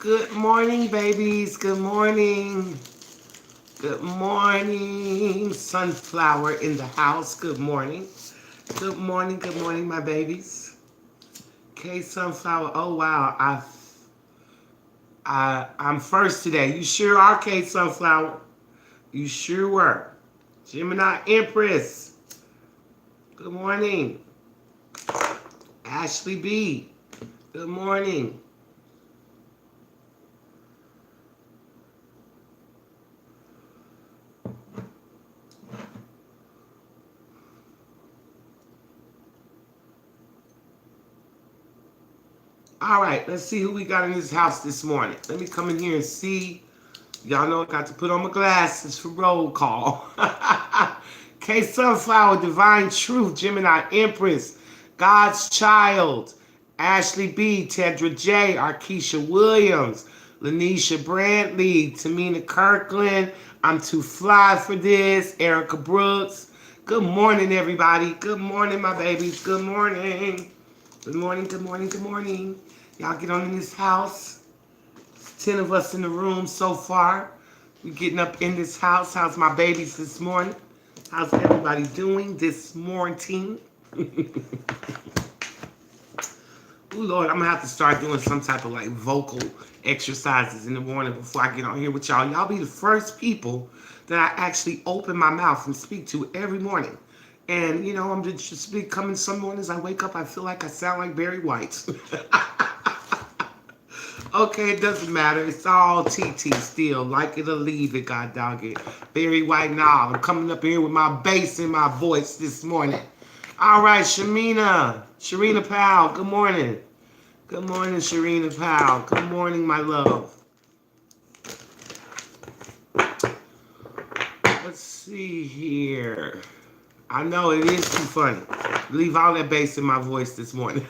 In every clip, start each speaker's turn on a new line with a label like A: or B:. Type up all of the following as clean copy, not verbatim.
A: Good morning, babies. Good morning. Good morning. Sunflower in the house. Good morning. Good morning. Good morning, my babies. K Sunflower. Oh wow. I'm first today. You sure are, K Sunflower. You sure were. Gemini Empress. Good morning. Ashley B. Good morning. All right, let's see who we got in this house this morning. Let me come in here and see. Y'all know I got to put on my glasses for roll call. K Sunflower, Divine Truth, Gemini Empress, God's Child, Ashley B, Tedra J, Arkesha Williams, Lanisha Brantley, Tamina Kirkland, I'm Too Fly for This, Erica Brooks. Good morning, everybody. Good morning, my babies. Good morning. Good morning, good morning, good morning. Y'all get on in this house. 10 of us in the room so far. We getting up in this house. How's my babies this morning? How's everybody doing this morning? Ooh, Lord, I'm gonna have to start doing some type of like vocal exercises in the morning before I get on here with y'all. Y'all be the first people that I actually open my mouth and speak to every morning. And you know, I'm just becoming some mornings I wake up, I feel like I sound like Barry White. Okay, it doesn't matter. It's all TT still. Like it or leave it, god dog it. Barry White now. I'm coming up here with my bass in my voice this morning. All right, Sharina Powell, good morning. Good morning, Sharina Powell. Good morning, my love. Let's see here. I know it is too funny. Leave all that bass in my voice this morning.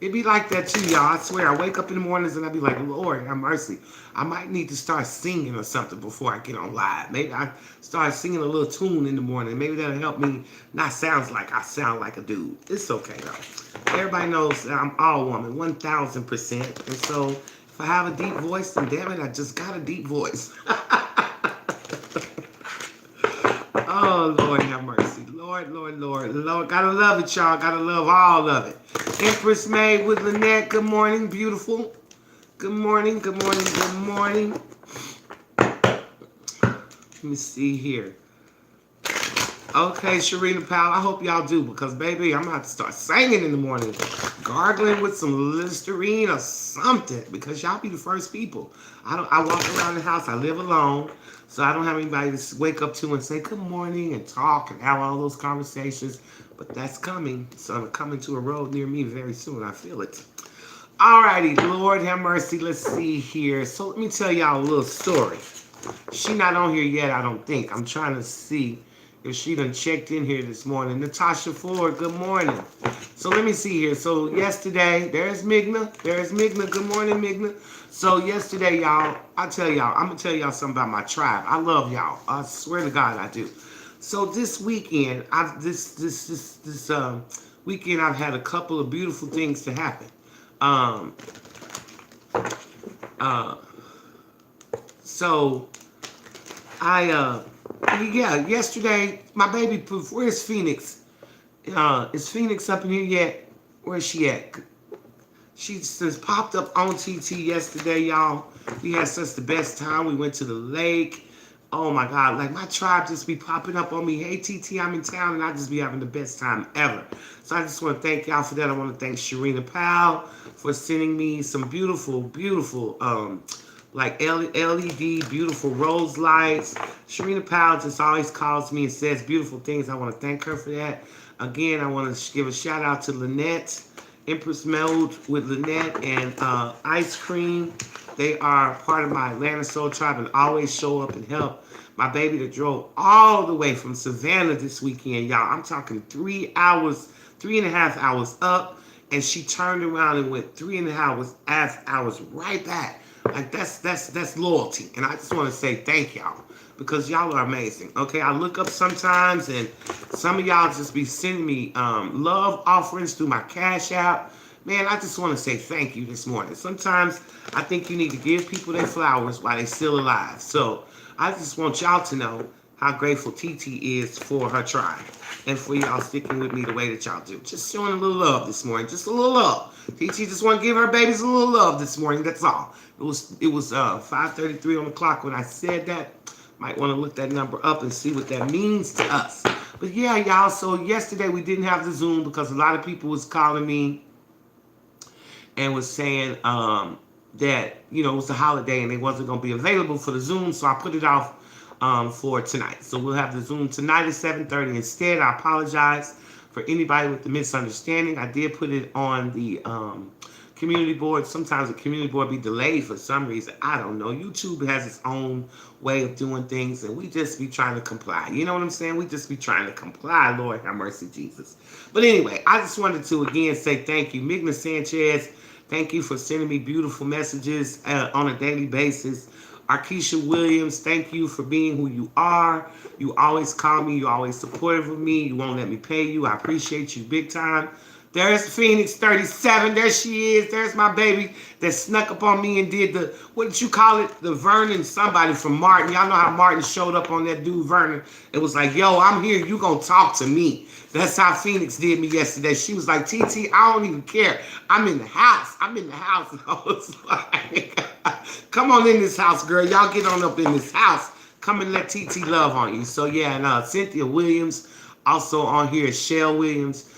A: It be like that too, y'all. I swear, I wake up in the mornings and I be like, Lord, have mercy. I might need to start singing or something before I get on live. Maybe I start singing a little tune in the morning. Maybe that'll help me not sound like I sound like a dude. It's okay though. Everybody knows that I'm all woman, 1000%. And so if I have a deep voice, then damn it, I just got a deep voice. Oh, Lord have mercy. Lord, Lord, Lord. Lord, gotta love it, y'all. Gotta love all of it. Empress May with Lynette. Good morning, beautiful. Good morning, good morning, good morning. Let me see here. Okay, Sharina Powell, I hope y'all do because, baby, I'm about to start singing in the morning. Gargling with some Listerine or something because y'all be the first people. I walk around the house. I live alone. So I don't have anybody to wake up to and say good morning and talk and have all those conversations. But that's coming. So I'm coming to a road near me very soon. I feel it. Alrighty, Lord have mercy. Let's see here. So let me tell y'all a little story. She not on here yet, I don't think. I'm trying to see if she done checked in here this morning. Natasha Ford, good morning. So let me see here. So yesterday, there's Migna. There's Migna. Good morning, Migna. So yesterday, y'all, I'm gonna tell y'all something about my tribe. I love y'all. I swear to God, I do. So this weekend, this weekend, I've had a couple of beautiful things to happen. Um, uh, so yeah, yesterday, my baby, where's Phoenix? Is Phoenix up in here yet? Where's she at? She just popped up on TT yesterday, y'all. We had such the best time. We went to the lake. Oh my God, like my tribe just be popping up on me. Hey TT, I'm in town, and I just be having the best time ever. So I just want to thank y'all for that. I want to thank Sharina Powell for sending me some beautiful, beautiful like LED beautiful rose lights. Sharina Powell just always calls me and says beautiful things. I want to thank her for that. Again, I want to give a shout out to Lynette, Empress Mode with Lynette and Ice Cream. They are part of my Atlanta Soul Tribe and always show up and help. My baby that drove all the way from Savannah this weekend, y'all. I'm talking 3 hours, 3.5 hours up, and she turned around and went 3.5 hours right back. Like that's loyalty, and I just want to say thank y'all because y'all are amazing. Okay, I look up sometimes, and some of y'all just be sending me love offerings through my Cash App, Man, I just want to say thank you this morning. Sometimes I think you need to give people their flowers while they're still alive. So I just want y'all to know how grateful TT is for her tribe and for y'all sticking with me the way that y'all do. Just showing a little love this morning. Just a little love. TT just want to give her babies a little love this morning. That's all. It was 5:33 on the clock when I said that. Might want to look that number up and see what that means to us. But yeah, y'all, so yesterday we didn't have the Zoom because a lot of people was calling me and was saying that, you know, it was a holiday and it wasn't going to be available for the Zoom, so I put it off for tonight. So we'll have the Zoom tonight at 7:30 instead. I apologize for anybody with the misunderstanding. I did put it on the community board. Sometimes the community board be delayed for some reason. I don't know. YouTube has its own way of doing things, and we just be trying to comply. You know what I'm saying? We just be trying to comply. Lord have mercy, Jesus. But anyway, I just wanted to again say thank you. Migna Sanchez, thank you for sending me beautiful messages on a daily basis. Arkesha Williams, thank you for being who you are. You always call me. You're always supportive of me. You won't let me pay you. I appreciate you big time. There's Phoenix 37. There she is. There's my baby that snuck up on me and did the, what did you call it? The Vernon somebody from Martin. Y'all know how Martin showed up on that dude Vernon. It was like, yo, I'm here. You gonna talk to me. That's how Phoenix did me yesterday. She was like, TT, I don't even care. I'm in the house. I'm in the house. And I was like, come on in this house, girl. Y'all get on up in this house. Come and let TT love on you. So yeah, and Cynthia Williams, also on here is Shell Williams.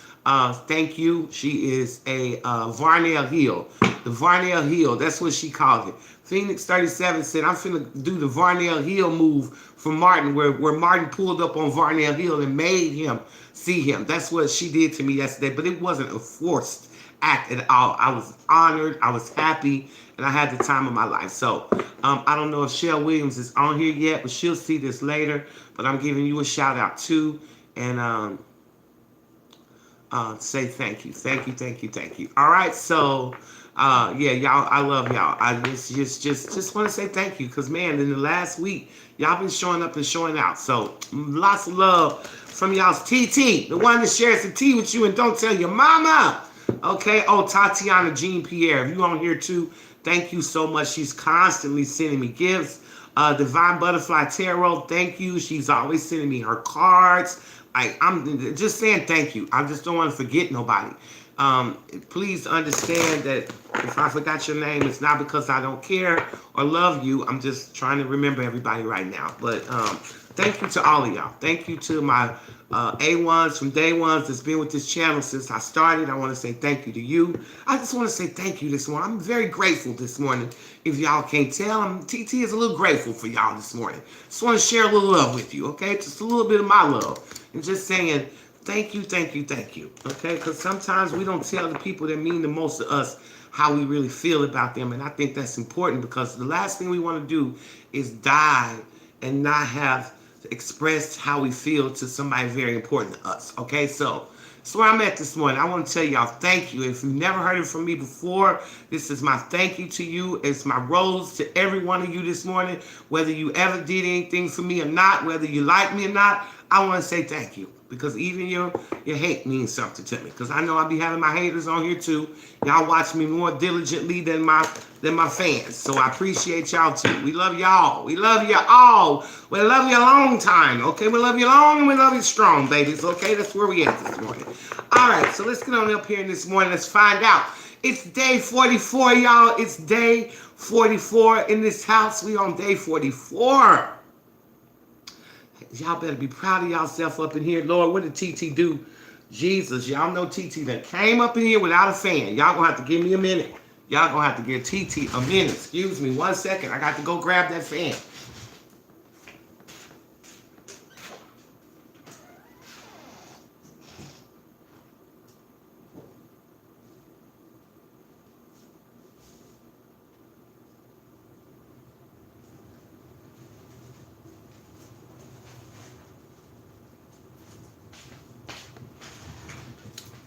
A: Thank you. She is a Varnell Hill. The Varnell Hill, that's what she called it. Phoenix 37 said, I'm finna do the Varnell Hill move from Martin, where Martin pulled up on Varnell Hill and made him see him. That's what she did to me yesterday, but it wasn't a forced act at all. I was honored, I was happy, and I had the time of my life. So I don't know if Shell Williams is on here yet, but she'll see this later. But I'm giving you a shout out too, and say thank you, thank you, thank you, thank you. All right, so yeah, y'all, I love y'all. I just want to say thank you, because man, in the last week, y'all been showing up and showing out. So lots of love from y'all's TT, the one that shares the tea with you and don't tell your mama. Okay. Oh, Tatiana Jean Pierre, if you on here too, thank you so much. She's constantly sending me gifts. Divine Butterfly Tarot, thank you. She's always sending me her cards. I'm just saying thank you. I just don't want to forget nobody. Please understand that if I forgot your name, it's not because I don't care or love you. I'm just trying to remember everybody right now. But thank you to all of y'all. Thank you to my A1s from day ones that's been with this channel since I started. I want to say thank you to you. I just want to say thank you this morning. I'm very grateful this morning. If y'all can't tell, TT is a little grateful for y'all this morning. Just want to share a little love with you, okay? Just a little bit of my love. And just saying thank you, thank you, thank you, okay? Because sometimes we don't tell the people that mean the most to us how we really feel about them. And I think that's important, because the last thing we want to do is die and not have expressed how we feel to somebody very important to us, okay? So that's where I'm at this morning. I want to tell y'all thank you. If you've never heard it from me before, this is my thank you to you. It's my rose to every one of you this morning, whether you ever did anything for me or not, whether you like me or not. I want to say thank you, because even your hate means something to me, because I know I be having my haters on here too. Y'all watch me more diligently than my fans, so I appreciate y'all too. We love y'all. We love you all. We love you a long time, okay? We love you long and we love you strong, babies, okay? That's where we at this morning. All right, so let's get on up here this morning. Let's find out. It's day 44, y'all. It's day 44 in this house. We on day 44. Y'all better be proud of yourself up in here. Lord, what did TT do? Jesus, y'all know TT that came up in here without a fan. Y'all gonna have to give me a minute. Y'all gonna have to give TT a minute. Excuse me 1 second. I got to go grab that fan.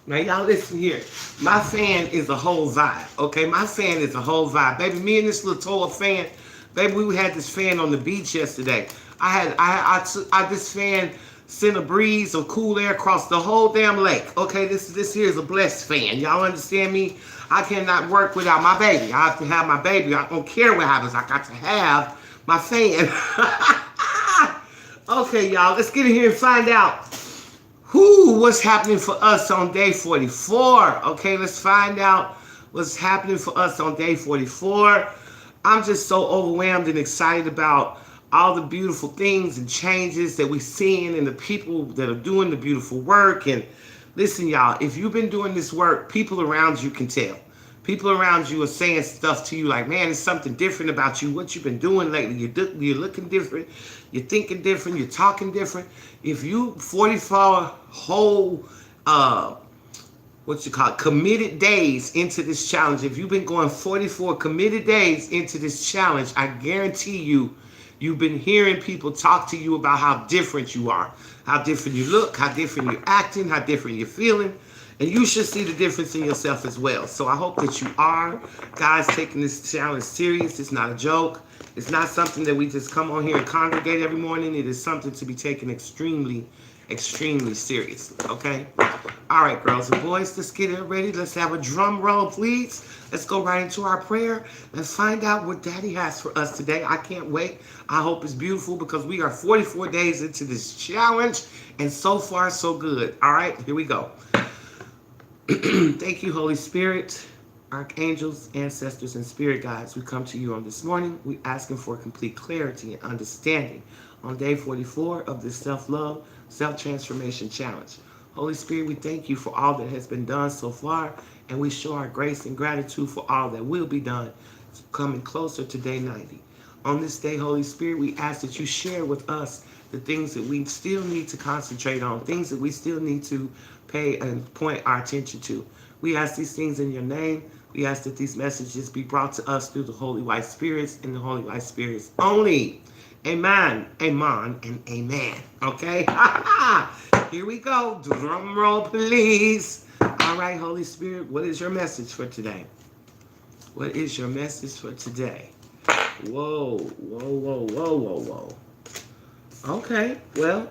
A: Now, y'all listen here. My fan is a whole vibe, okay? My fan is a whole vibe. Baby, me and this little Toa fan, baby, we had this fan on the beach yesterday. I took this fan send a breeze of cool air across the whole damn lake. Okay, this here is a blessed fan. Y'all understand me? I cannot work without my baby. I have to have my baby. I don't care what happens. I got to have my fan. Okay, y'all, let's get in here and find out what's happening for us on day 44. Okay, let's find out what's happening for us on day 44. I'm just so overwhelmed and excited about all the beautiful things and changes that we're seeing and the people that are doing the beautiful work. And listen, y'all, if you've been doing this work, people around you can tell. People around you are saying stuff to you like, man, there's something different about you. What you've been doing lately, you're looking different. You're thinking different. You're talking different. If you 44 whole, committed days into this challenge, if you've been going 44 committed days into this challenge, I guarantee you've been hearing people talk to you about how different you are, how different you look, how different you're acting, how different you're feeling. And you should see the difference in yourself as well. So I hope that you are, guys, taking this challenge serious. It's not a joke. It's not something that we just come on here and congregate every morning. It is something to be taken extremely, extremely serious. Okay? All right, girls and boys, let's get it ready. Let's have a drum roll, please. Let's go right into our prayer and find out what Daddy has for us today. I can't wait. I hope it's beautiful because we are 44 days into this challenge, and so far, so good. All right, here we go. Thank you, Holy Spirit, archangels, ancestors, and spirit guides. We come to you on this morning. We asking for complete clarity and understanding on day 44 of this self-love, self-transformation challenge. Holy Spirit, we thank you for all that has been done so far, and we show our grace and gratitude for all that will be done, coming closer to day 90. On this day, Holy Spirit, we ask that you share with us the things that we still need to concentrate on, things that we still need to pay and point our attention to. We ask these things in your name. We ask that these messages be brought to us through the Holy White Spirits and the Holy White Spirits only. Amen, amen, and amen. Okay? Here we go. Drum roll, please. All right, Holy Spirit, what is your message for today? What is your message for today? Whoa, whoa, whoa, whoa, whoa, whoa. Okay, well,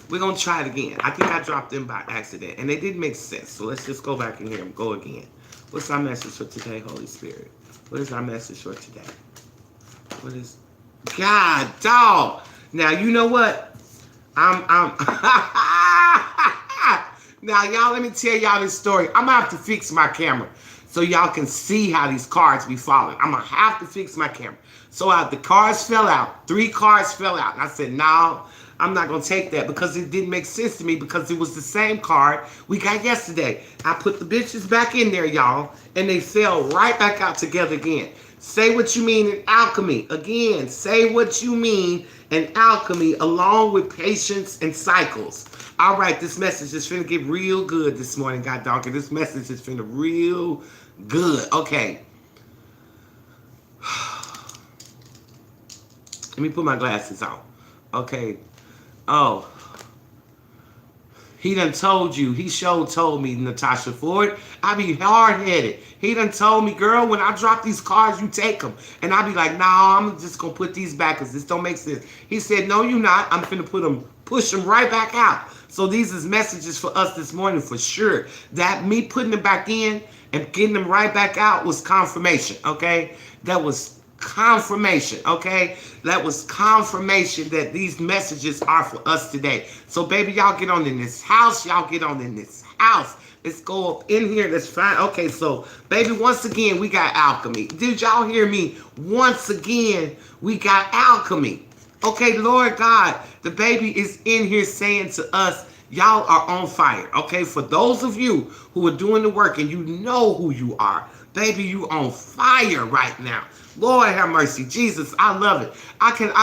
A: we're going to try it again. I think I dropped them by accident, and they didn't make sense. So let's just go back in here and go again. What's our message for today, Holy Spirit? What is our message for today? What is... God, dog. Now, you know what? Now, y'all, let me tell y'all this story. I'm going to have to fix my camera so y'all can see how these cards be falling. I'm going to have to fix my camera. So the cards fell out. 3 cards fell out. And I said, no, I'm not going to take that because it didn't make sense to me because it was the same card we got yesterday. I put the bitches back in there, y'all, and they fell right back out together again. Say what you mean in alchemy. Again, say what you mean in alchemy along with patience and cycles. All right, this message is finna get real good this morning, God donkey. This message is finna real good. Okay. Let me put my glasses on. Okay. Oh. He done told you. He sure told me, Natasha Ford. I be hard-headed. He done told me, girl, when I drop these cards, you take them. And I be like, nah, I'm just going to put these back because this don't make sense. He said, no, you not. I'm finna push them right back out. So these is messages for us this morning for sure. That me putting them back in and getting them right back out was confirmation, okay? That was confirmation, okay? That was confirmation that these messages are for us today. So, baby, y'all get on in this house. Y'all get on in this house. Let's go up in here. Let's find. Okay, so, baby, once again, we got alchemy. Did y'all hear me? Once again, we got alchemy. Okay, Lord God, the baby is in here saying to us, y'all are on fire. Okay, for those of you who are doing the work and you know who you are, baby, you on fire right now. Lord have mercy. Jesus, I love it.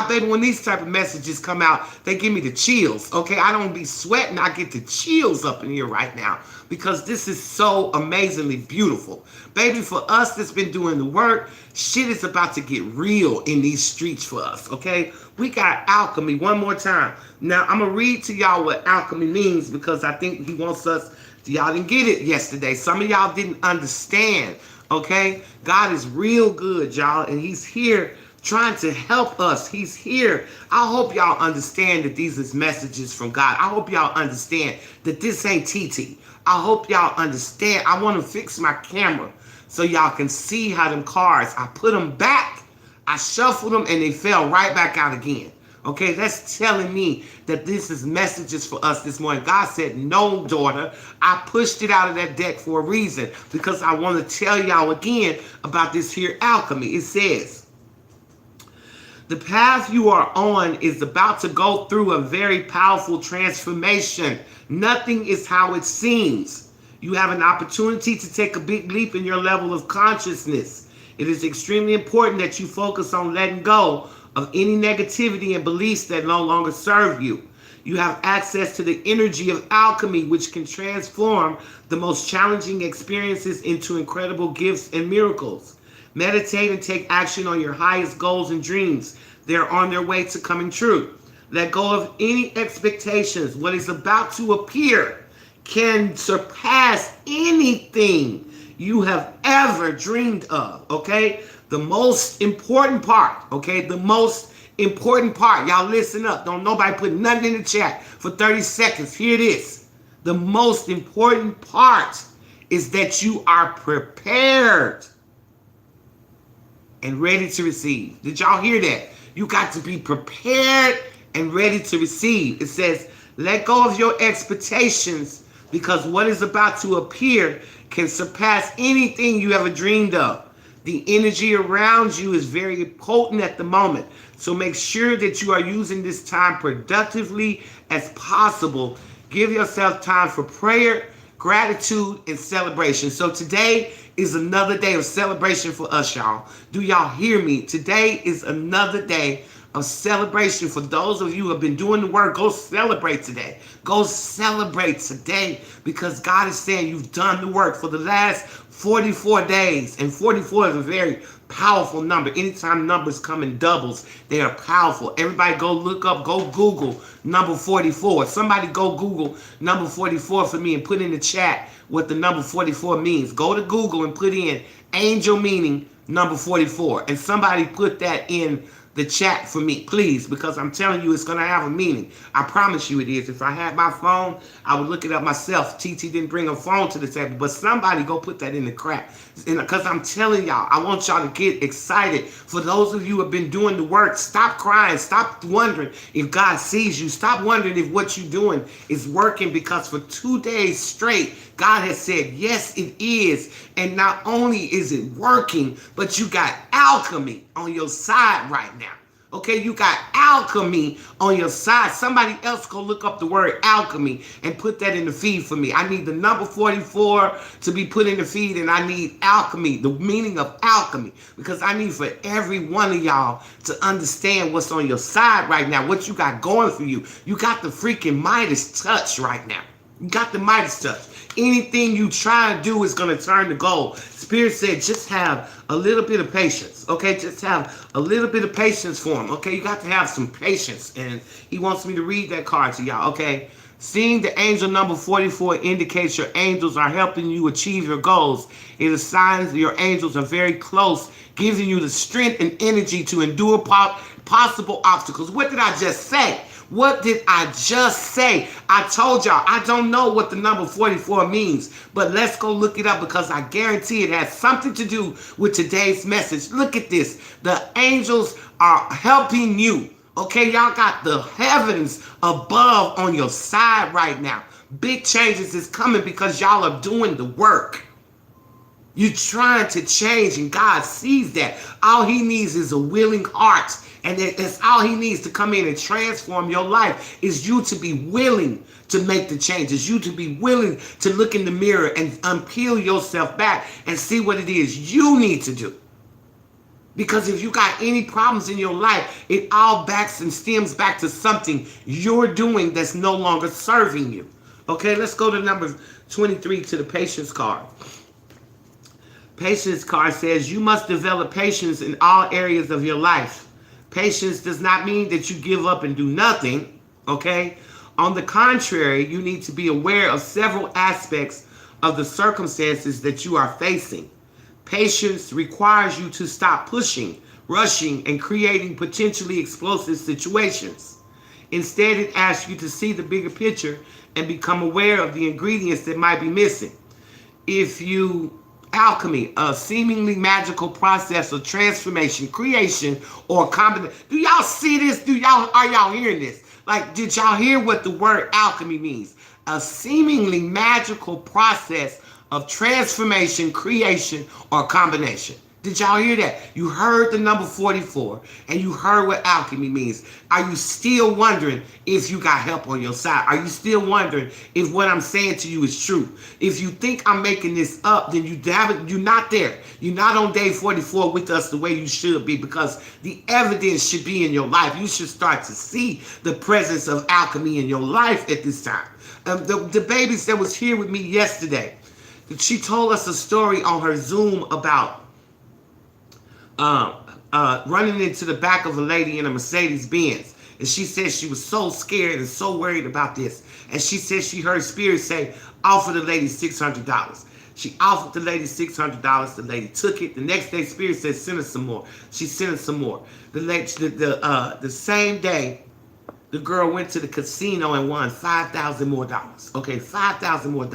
A: Baby, when these type of messages come out, they give me the chills. Okay, I don't be sweating. I get the chills up in here right now because this is so amazingly beautiful. Baby, for us that's been doing the work, shit is about to get real in these streets for us, okay? We got alchemy one more time. Now, I'm going to read to y'all what alchemy means because I think he wants us, y'all didn't get it yesterday. Some of y'all didn't understand, okay? God is real good, y'all, and he's here trying to help us. He's here. I hope y'all understand that these is messages from God. I hope y'all understand that this ain't TT. I hope y'all understand. I want to fix my camera so y'all can see how them cards, I put them back, I shuffled them, and they fell right back out again. Okay, that's telling me that this is messages for us this morning. God said, no, daughter. I pushed it out of that deck for a reason, because I want to tell y'all again about this here alchemy. It says, the path you are on is about to go through a very powerful transformation. Nothing is how it seems. You have an opportunity to take a big leap in your level of consciousness. It is extremely important that you focus on letting go of any negativity and beliefs that no longer serve you. You have access to the energy of alchemy, which can transform the most challenging experiences into incredible gifts and miracles. Meditate and take action on your highest goals and dreams. They're on their way to coming true. Let go of any expectations. What is about to appear can surpass anything you have ever dreamed of, okay? The most important part, okay? The most important part. Y'all listen up. Don't nobody put nothing in the chat for 30 seconds. Here it is. The most important part is that you are prepared and ready to receive. Did y'all hear that? You got to be prepared and ready to receive. It says, let go of your expectations, because what is about to appear can surpass anything you ever dreamed of. The energy around you is very potent at the moment. So make sure that you are using this time productively as possible. Give yourself time for prayer, gratitude, and celebration. So today is another day of celebration for us, y'all. Do y'all hear me? Today is another day of celebration for those of you who have been doing the work. Go celebrate today. Go celebrate today, because God is saying you've done the work for the last 44 days. And 44 is a very powerful number. Anytime numbers come in doubles, they are powerful. Everybody go look up, go Google number 44. Somebody go Google number 44 for me and put in the chat what the number 44 means. Go to Google and put in angel meaning number 44. And somebody put that in the chat for me, please, because I'm telling you it's going to have a meaning. I promise you it is. If I had my phone, I would look it up myself. TT didn't bring a phone to the table, but somebody go put that in the crack. Because I'm telling y'all, I want y'all to get excited. For those of you who have been doing the work, stop crying. Stop wondering if God sees you. Stop wondering if what you're doing is working, because for 2 days straight, God has said, yes, it is. And not only is it working, but you got alchemy on your side right now. Okay, you got alchemy on your side. Somebody else go look up the word alchemy and put that in the feed for me. I need the number 44 to be put in the feed, and I need alchemy, the meaning of alchemy, because I need for every one of y'all to understand what's on your side right now, what you got going for you. You got the freaking Midas touch right now. You got the Midas touch. Anything you try to do is going to turn to gold. Spirit said, just have a little bit of patience. Okay, just have a little bit of patience for him. Okay, you got to have some patience. And he wants me to read that card to y'all. Okay, seeing the angel number 44 indicates your angels are helping you achieve your goals. It is signs that your angels are very close, giving you the strength and energy to endure possible obstacles. What did I just say? What did I just say? I told y'all, I don't know what the number 44 means, but let's go look it up, because I guarantee it has something to do with today's message. Look at this. The angels are helping you. Okay, y'all got the heavens above on your side right now. Big changes is coming because y'all are doing the work. You're trying to change, and God sees that. All he needs is a willing heart. And that's all he needs to come in and transform your life, is you to be willing to make the changes, you to be willing to look in the mirror and unpeel yourself back and see what it is you need to do. Because if you got any problems in your life, it all backs and stems back to something you're doing that's no longer serving you. Okay, let's go to number 23 to the patience card. Patience card says you must develop patience in all areas of your life. Patience does not mean that you give up and do nothing, okay? On the contrary, you need to be aware of several aspects of the circumstances that you are facing. Patience requires you to stop pushing, rushing, and creating potentially explosive situations. Instead, it asks you to see the bigger picture and become aware of the ingredients that might be missing. If you alchemy, a seemingly magical process of transformation, creation, or combination. Do y'all see this? Are y'all hearing this? Like, did y'all hear what the word alchemy means? A seemingly magical process of transformation, creation, or combination. Did y'all hear that? You heard the number 44, and you heard what alchemy means. Are you still wondering if you got help on your side? Are you still wondering if what I'm saying to you is true? If you think I'm making this up, then you're not there. You're not on day 44 with us the way you should be, because the evidence should be in your life. You should start to see the presence of alchemy in your life at this time. The babies that was here with me yesterday, she told us a story on her Zoom about running into the back of a lady in a Mercedes Benz. And she said she was so scared and so worried about this. And she said she heard Spirit say, offer the lady $600. She offered the lady $600. The lady took it. The next day, Spirit said, send her some more. She sent her some more. The same day, the girl went to the casino and won $5,000 more. Okay, $5,000 more.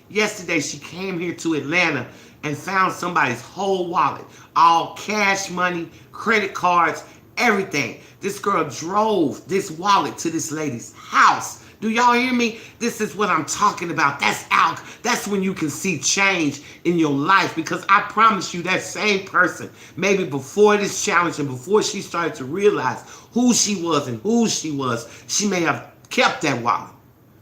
A: Yesterday, she came here to Atlanta and found somebody's whole wallet, all cash money, credit cards, everything. This girl drove this wallet to this lady's house. Do y'all hear me? This is what I'm talking about. That's when you can see change in your life, because I promise you that same person, maybe before this challenge and before she started to realize who she was and who she was, she may have kept that wallet.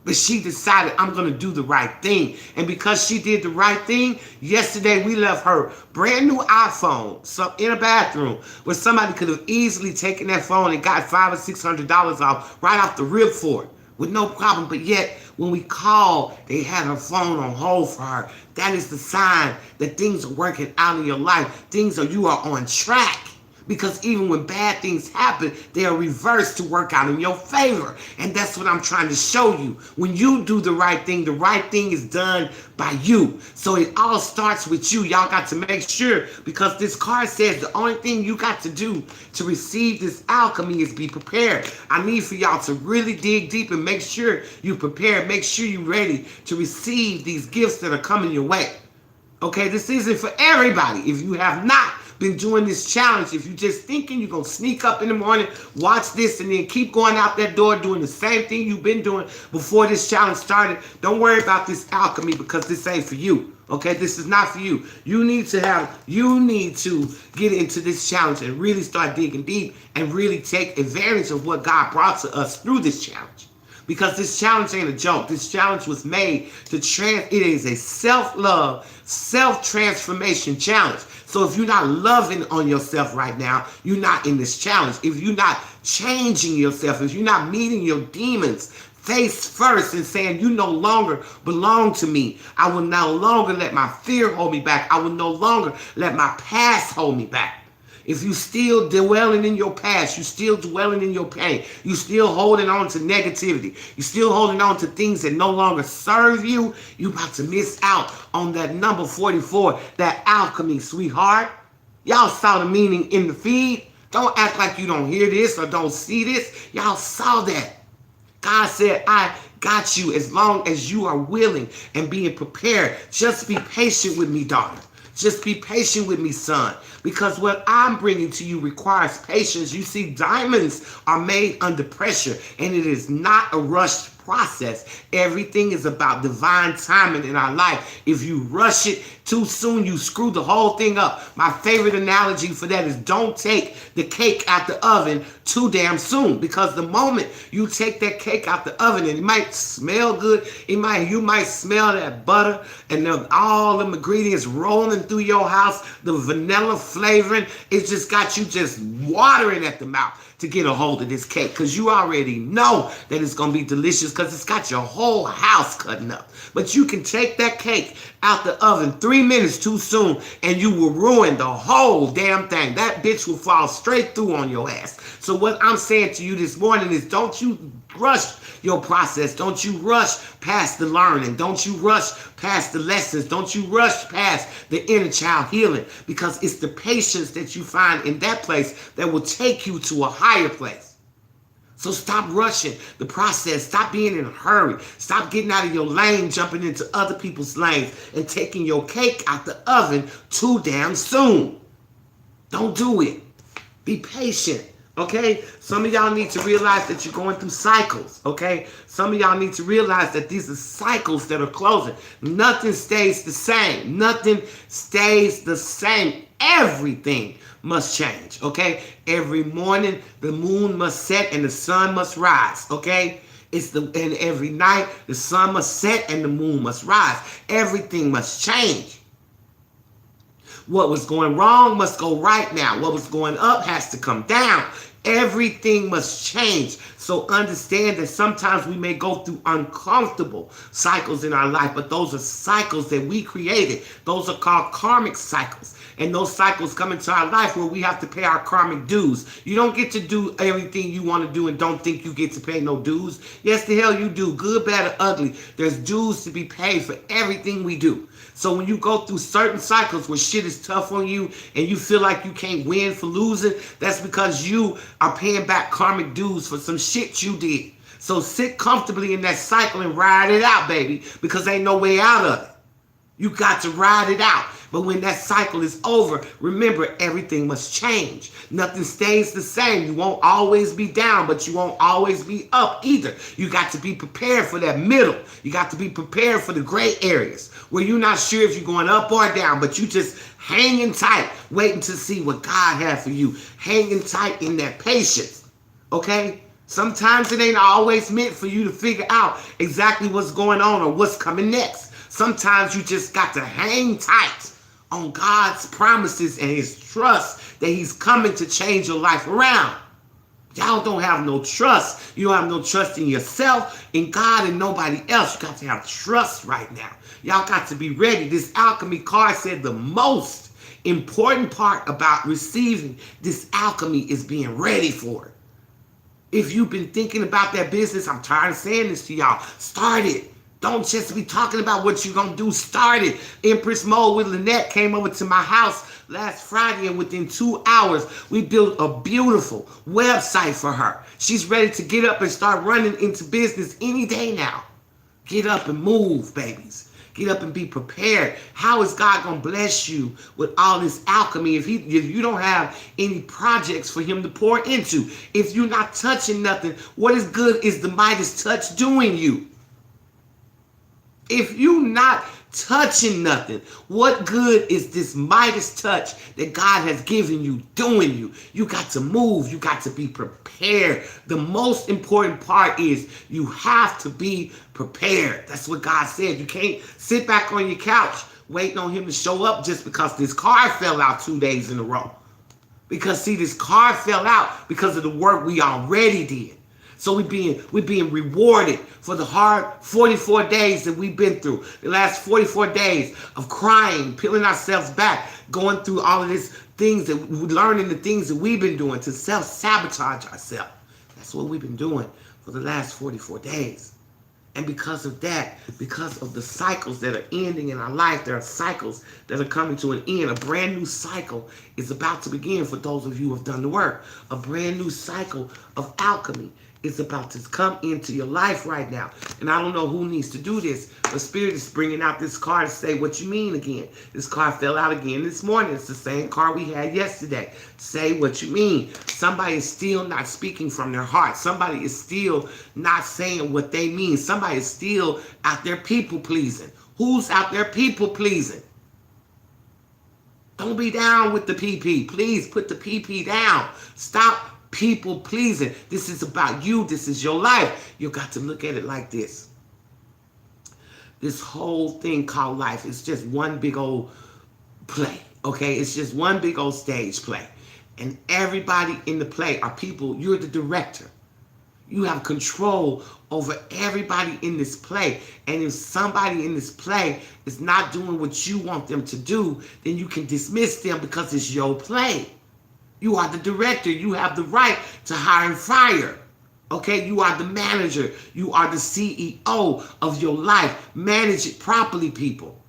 A: But she decided, I'm going to do the right thing. And because she did the right thing, yesterday we left her brand new iPhone in a bathroom where somebody could have easily taken that phone and got $500 or $600 off right off the rip for it with no problem. But yet, when we called, they had her phone on hold for her. That is the sign that things are working out in your life. You are on track. Because even when bad things happen, they are reversed to work out in your favor. And that's what I'm trying to show you. When you do the right thing is done by you. So it all starts with you. Y'all got to make sure, because this card says the only thing you got to do to receive this alchemy is be prepared. I need for y'all to really dig deep and make sure you prepare. Make sure you're ready to receive these gifts that are coming your way. Okay, this isn't for everybody. If you have not been doing this challenge, if you're just thinking you're going to sneak up in the morning, watch this, and then keep going out that door doing the same thing you've been doing before this challenge started, don't worry about this alchemy, because this ain't for you. Okay, this is not for you. You need to get into this challenge and really start digging deep and really take advantage of what God brought to us through this challenge. Because this challenge ain't a joke. This challenge was made it is a self-love, self-transformation challenge. So if you're not loving on yourself right now, you're not in this challenge. If you're not changing yourself, if you're not meeting your demons face first and saying, you no longer belong to me, I will no longer let my fear hold me back. I will no longer let my past hold me back. If you still dwelling in your past, you still dwelling in your pain, you still holding on to negativity, you still holding on to things that no longer serve you, you about to miss out on that number 44, that alchemy, sweetheart. Y'all saw the meaning in the feed. Don't act like you don't hear this or don't see this. Y'all saw that. God said, I got you as long as you are willing and being prepared. Just be patient with me, daughter. Just be patient with me, son, because what I'm bringing to you requires patience. You see, diamonds are made under pressure, and it is not a rushed process. Everything is about divine timing in our life. If you rush it too soon, you screw the whole thing up. My favorite analogy for that is don't take the cake out the oven too damn soon, because the moment you take that cake out the oven, and it might smell good, you might smell that butter and all the ingredients rolling through your house, the vanilla flavoring, it just got you just watering at the mouth to get a hold of this cake, because you already know that it's going to be delicious because it's got your whole house cutting up. But you can take that cake out the oven 3 minutes too soon and you will ruin the whole damn thing. That bitch will fall straight through on your ass. So what I'm saying to you this morning is, don't you rush your process. Don't you rush past the learning. Don't you rush past the lessons. Don't you rush past the inner child healing, because it's the patience that you find in that place that will take you to a higher place. So stop rushing the process. Stop being in a hurry. Stop getting out of your lane, jumping into other people's lanes, and taking your cake out the oven too damn soon. Don't do it. Be patient. Okay? Some of y'all need to realize that you're going through cycles. Okay? Some of y'all need to realize that these are cycles that are closing. Nothing stays the same. Nothing stays the same. Everything must change. Okay? Every morning the moon must set and the sun must rise. Okay? And every night the sun must set and the moon must rise. Everything must change. What was going wrong must go right now. What was going up has to come down. Everything must change. So understand that sometimes we may go through uncomfortable cycles in our life, but those are cycles that we created. Those are called karmic cycles. And those cycles come into our life where we have to pay our karmic dues. You don't get to do everything you want to do and don't think you get to pay no dues. Yes, the hell you do. Good, bad, or ugly. There's dues to be paid for everything we do. So when you go through certain cycles where shit is tough on you and you feel like you can't win for losing, that's because you are paying back karmic dues for some shit you did. So sit comfortably in that cycle and ride it out, baby, because ain't no way out of it. You got to ride it out. But when that cycle is over, remember, everything must change. Nothing stays the same. You won't always be down, but you won't always be up either. You got to be prepared for that middle. You got to be prepared for the gray areas where you're not sure if you're going up or down, but you just hanging tight, waiting to see what God has for you. Hanging tight in that patience, okay? Sometimes it ain't always meant for you to figure out exactly what's going on or what's coming next. Sometimes you just got to hang tight on God's promises and his trust that he's coming to change your life around. Y'all don't have no trust. You don't have no trust in yourself, in God, and nobody else. You got to have trust right now. Y'all got to be ready. This alchemy card said the most important part about receiving this alchemy is being ready for it. If you've been thinking about that business, I'm tired of saying this to y'all, start it. Don't just be talking about what you're going to do. Start it. Empress Mode with Lynette came over to my house last Friday, and within 2 hours, we built a beautiful website for her. She's ready to get up and start running into business any day now. Get up and move, babies. Get up and be prepared. How is God going to bless you with all this alchemy if you don't have any projects for him to pour into? If you're not touching nothing, what is good is the Midas touch doing you? If you're not touching nothing, what good is this Midas touch that God has given you doing you? You got to move. You got to be prepared. The most important part is you have to be prepared. That's what God said. You can't sit back on your couch waiting on him to show up just because this car fell out 2 days in a row. Because see, this car fell out because of the work we already did. So we're being rewarded for the hard 44 days that we've been through. The last 44 days of crying, peeling ourselves back, going through all of these things, that we're learning the things that we've been doing to self-sabotage ourselves. That's what we've been doing for the last 44 days. And because of that, because of the cycles that are ending in our life, there are cycles that are coming to an end. A brand new cycle is about to begin for those of you who have done the work. A brand new cycle of alchemy is about to come into your life right now. And I don't know who needs to do this, but Spirit is bringing out this card to say, what you mean again? This card fell out again this morning. It's the same card we had yesterday. Say what you mean. Somebody is still not speaking from their heart. Somebody is still not saying what they mean. Somebody is still out there people pleasing. Who's out there people pleasing? Don't be down with the PP. Please put the PP down. Stop people pleasing. This is about you. This is your life. You got to look at it like this. This whole thing called life is just one big old play. Okay? It's just one big old stage play. And everybody in the play are people. You're the director. You have control over everybody in this play. And if somebody in this play is not doing what you want them to do, then you can dismiss them because it's your play. You are the director. You have the right to hire and fire. Okay, you are the manager. You are the CEO of your life. Manage it properly, people.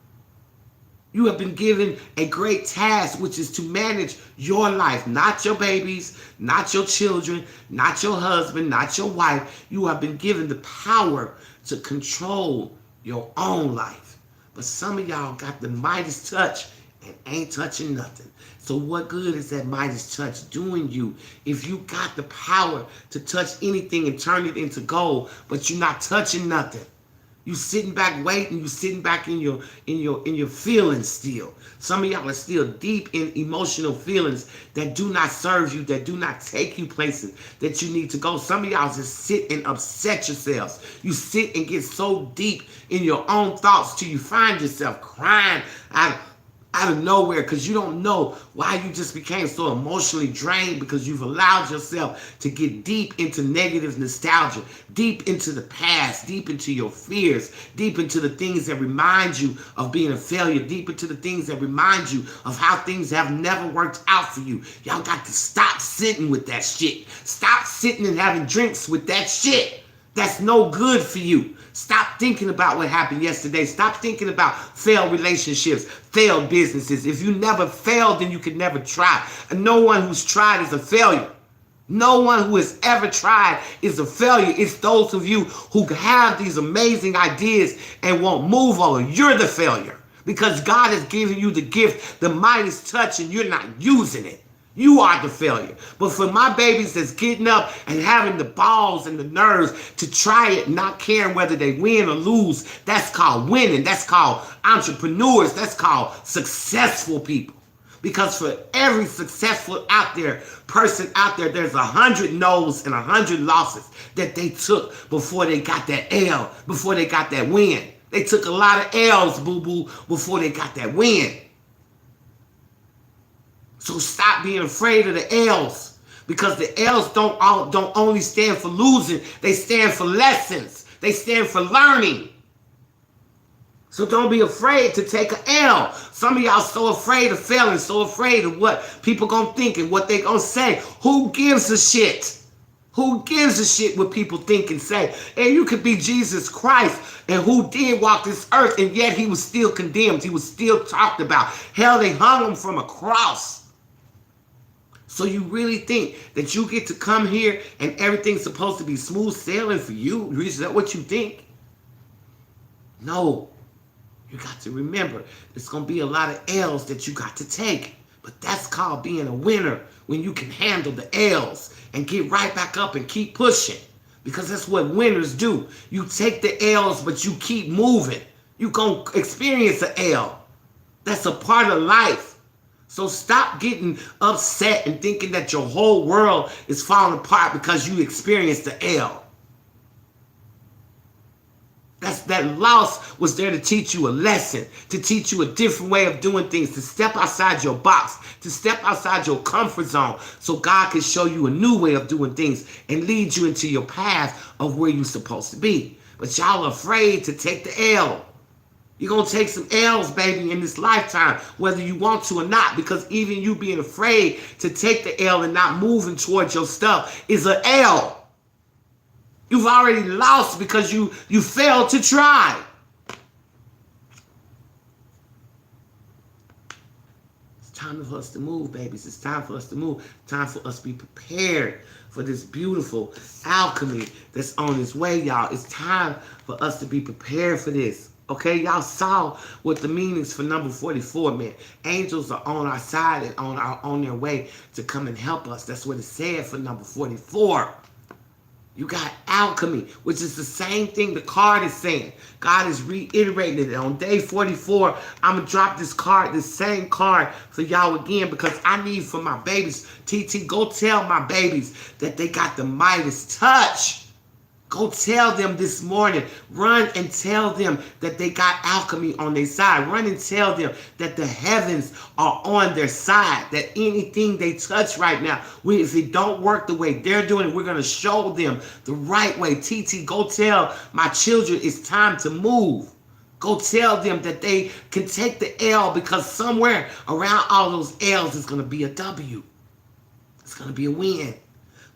A: You have been given a great task, which is to manage your life, not your babies, not your children, not your husband, not your wife. You have been given the power to control your own life. But some of y'all got the Midas touch and ain't touching nothing. So what good is that Midas touch doing you if you got the power to touch anything and turn it into gold, but you're not touching nothing? You sitting back waiting, you sitting back in your feelings still. Some of y'all are still deep in emotional feelings that do not serve you, that do not take you places that you need to go. Some of y'all just sit and upset yourselves. You sit and get so deep in your own thoughts till you find yourself crying out of nowhere because you don't know why you just became so emotionally drained, because you've allowed yourself to get deep into negative nostalgia, deep into the past, deep into your fears, deep into the things that remind you of being a failure, deep into the things that remind you of how things have never worked out for you. Y'all got to stop sitting with that shit. Stop sitting and having drinks with that shit. That's no good for you. Stop thinking about what happened yesterday. Stop thinking about failed relationships, failed businesses. If you never failed, then you could never try. And no one who's tried is a failure. No one who has ever tried is a failure. It's those of you who have these amazing ideas and won't move on. You're the failure because God has given you the gift, the Midas touch, and you're not using it. You are the failure. But for my babies that's getting up and having the balls and the nerves to try it, not caring whether they win or lose, that's called winning. That's called entrepreneurs. That's called successful people. Because for every successful person out there, there's 100 no's and 100 losses that they took before they got that L, before they got that win. They took a lot of L's, boo-boo, before they got that win. So stop being afraid of the L's, because the L's don't only stand for losing, they stand for lessons. They stand for learning. So don't be afraid to take an L. Some of y'all so afraid of failing, so afraid of what people gonna think and what they gonna say. Who gives a shit? Who gives a shit what people think and say? And you could be Jesus Christ, and who did walk this earth, and yet he was still condemned. He was still talked about. Hell, they hung him from a cross. So you really think that you get to come here and everything's supposed to be smooth sailing for you? Is that what you think? No. You got to remember, there's going to be a lot of L's that you got to take. But that's called being a winner, when you can handle the L's and get right back up and keep pushing. Because that's what winners do. You take the L's, but you keep moving. You're going to experience an L. That's a part of life. So stop getting upset and thinking that your whole world is falling apart because you experienced the L. That loss was there to teach you a lesson, to teach you a different way of doing things, to step outside your box, to step outside your comfort zone, so God can show you a new way of doing things and lead you into your path of where you're supposed to be. But y'all are afraid to take the L. You're going to take some L's, baby, in this lifetime, whether you want to or not, because even you being afraid to take the L and not moving towards your stuff is an L. You've already lost because you failed to try. It's time for us to move, babies. It's time for us to move. Time for us to be prepared for this beautiful alchemy that's on its way, y'all. It's time for us to be prepared for this. Okay, y'all saw what the meanings for number 44 meant. Angels are on our side and on their way to come and help us. That's what it said for number 44. You got alchemy, which is the same thing the card is saying. God is reiterating it. On day 44, I'm going to drop this card, this same card for y'all again, because I need for my babies. TT, go tell my babies that they got the Midas touch. Go tell them this morning. Run and tell them that they got alchemy on their side. Run and tell them that the heavens are on their side. That anything they touch right now, if it don't work the way they're doing it, we're going to show them the right way. TT, go tell my children it's time to move. Go tell them that they can take the L, because somewhere around all those L's is going to be a W. It's going to be a win.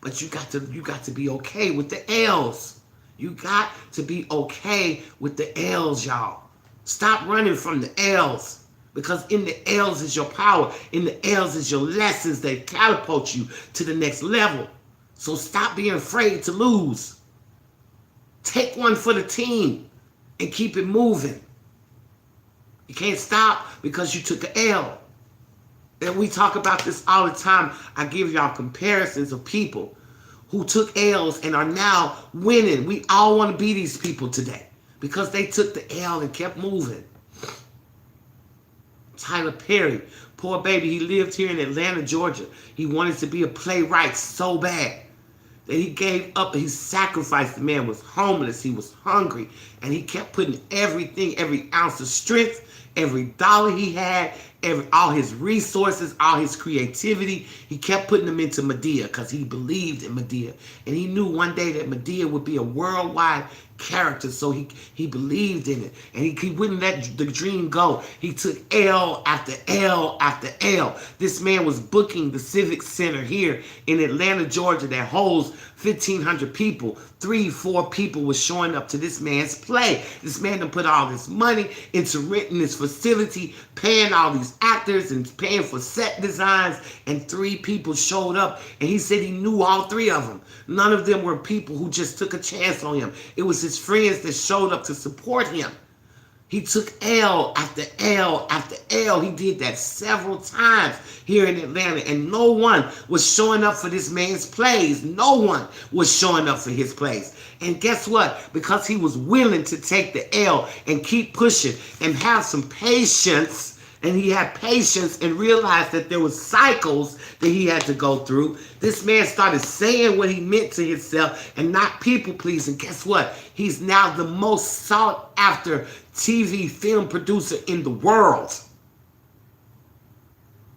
A: But you got to be okay with the L's. You got to be okay with the L's, y'all. Stop running from the L's. Because in the L's is your power. In the L's is your lessons that catapult you to the next level. So stop being afraid to lose. Take one for the team and keep it moving. You can't stop because you took an L. And we talk about this all the time. I give y'all comparisons of people who took L's and are now winning. We all want to be these people today because they took the L and kept moving. Tyler Perry, poor baby, he lived here in Atlanta, Georgia. He wanted to be a playwright so bad that he gave up, he sacrificed. The man was homeless, he was hungry, and he kept putting everything, every ounce of strength, every dollar he had, all his resources, all his creativity, he kept putting them into Madea because he believed in Madea. And he knew one day that Madea would be a worldwide character, so he believed in it. And he wouldn't let the dream go. He took L after L after L. This man was booking the Civic Center here in Atlanta, Georgia that holds 1,500 people. 3-4 people were showing up to this man's play. This man done put all this money into renting this facility, paying all these actors and paying for set designs, and 3 people showed up, and he said he knew all 3 of them. None of them were people who just took a chance on him. It was his friends that showed up to support him. He took L after L after L. He did that several times here in Atlanta, and no one was showing up for this man's plays. No one was showing up for his plays. And guess what? Because he was willing to take the L and keep pushing and have some patience, and he had patience and realized that there was cycles that he had to go through. This man started saying what he meant to himself and not people pleasing. Guess what? He's now the most sought after TV film producer in the world.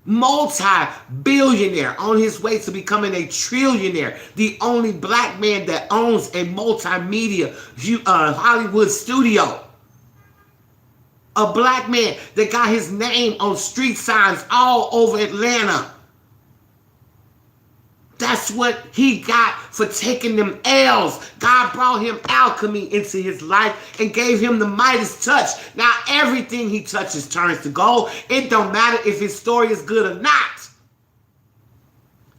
A: Multi-billionaire on his way to becoming a trillionaire. The only black man that owns a multimedia Hollywood studio. A black man that got his name on street signs all over Atlanta. That's what he got for taking them L's. God brought him alchemy into his life and gave him the Midas touch. Now everything he touches turns to gold. It don't matter if his story is good or not.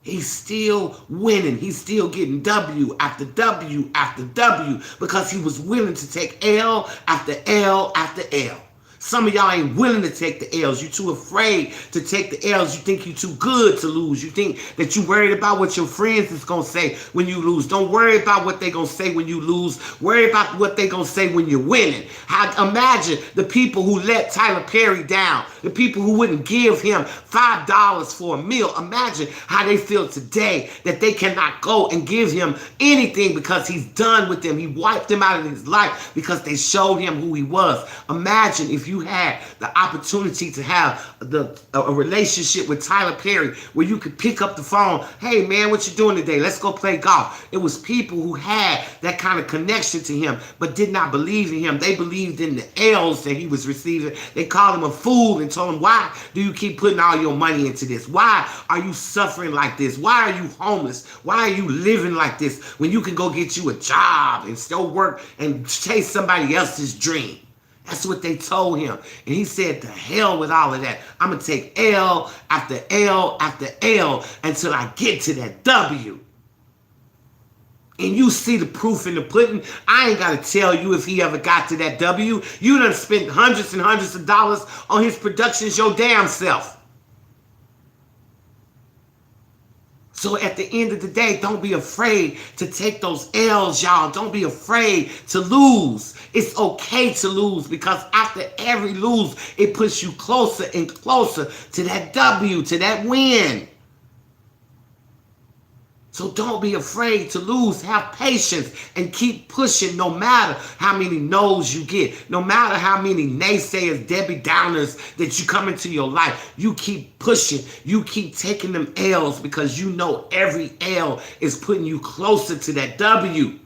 A: He's still winning. He's still getting W after W after W because he was willing to take L after L after L. Some of y'all ain't willing to take the L's. You're too afraid to take the L's. You think you're too good to lose. You think that you're worried about what your friends is going to say when you lose. Don't worry about what they're going to say when you lose. Worry about what they're going to say when you're winning. Imagine the people who let Tyler Perry down. The people who wouldn't give him $5 for a meal. Imagine how they feel today that they cannot go and give him anything because he's done with them. He wiped them out of his life because they showed him who he was. Imagine if you had the opportunity to have a relationship with Tyler Perry where you could pick up the phone. Hey man, what you doing today? Let's go play golf. It was people who had that kind of connection to him but did not believe in him. They believed in the L's that he was receiving. They called him a fool and told him, why do you keep putting all your money into this? Why are you suffering like this? Why are you homeless? Why are you living like this when you can go get you a job and still work and chase somebody else's dream? That's what they told him. And he said, to hell with all of that. I'm going to take L after L after L until I get to that W. And you see the proof in the pudding. I ain't got to tell you if he ever got to that W. You done spent hundreds and hundreds of dollars on his productions your damn self. So at the end of the day, don't be afraid to take those L's, y'all. Don't be afraid to lose. It's okay to lose because after every lose, it puts you closer and closer to that W, to that win. So don't be afraid to lose. Have patience and keep pushing no matter how many no's you get. No matter how many naysayers, Debbie Downers that you come into your life. You keep pushing. You keep taking them L's because you know every L is putting you closer to that W.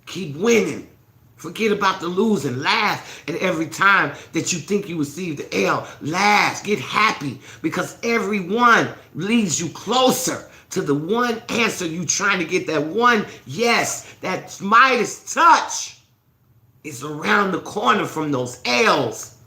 A: Keep winning. Forget about the losing. Laugh at every time that you think you receive the L. Laugh. Get happy because every one leads you closer to the one answer you trying to get, that one yes, that Midas touch is around the corner from those L's.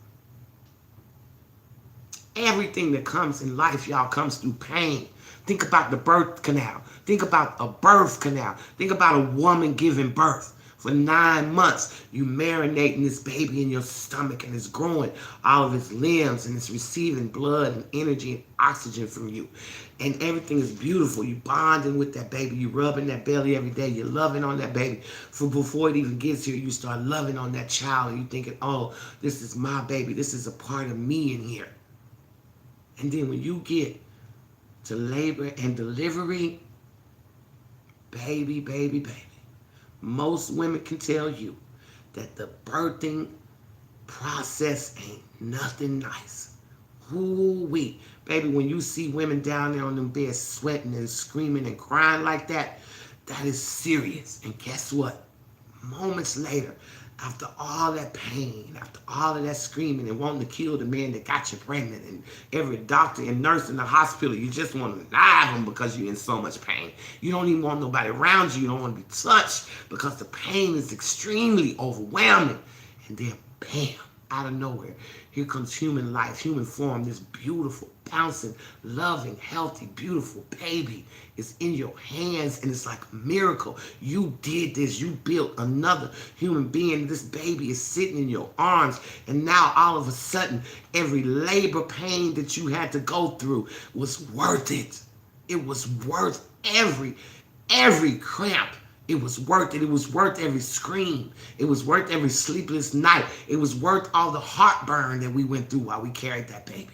A: Everything that comes in life, y'all, comes through pain. Think about the birth canal. Think about a birth canal. Think about a woman giving birth. For 9 months, you marinating this baby in your stomach, and it's growing all of its limbs, and it's receiving blood and energy and oxygen from you. And everything is beautiful. You bonding with that baby. You rubbing that belly every day. You're loving on that baby. From before it even gets here, you start loving on that child, and you thinking, oh, this is my baby. This is a part of me in here. And then when you get to labor and delivery, baby, most women can tell you that the birthing process ain't nothing nice. Ooh-wee. Baby, when you see women down there on them beds sweating and screaming and crying like that, that is serious. And guess what? Moments later, after all that pain, after all of that screaming and wanting to kill the man that got you pregnant, and every doctor and nurse in the hospital, you just want to knife them because you're in so much pain. You don't even want nobody around you. You don't want to be touched because the pain is extremely overwhelming. And then, bam, out of nowhere, here comes human life, human form, this beautiful, bouncing, loving, healthy, beautiful baby is in your hands, and it's like a miracle. You did this. You built another human being. This baby is sitting in your arms, and now all of a sudden, every labor pain that you had to go through was worth it. It was worth every cramp. It was worth it. It was worth every scream. It was worth every sleepless night. It was worth all the heartburn that we went through while we carried that baby.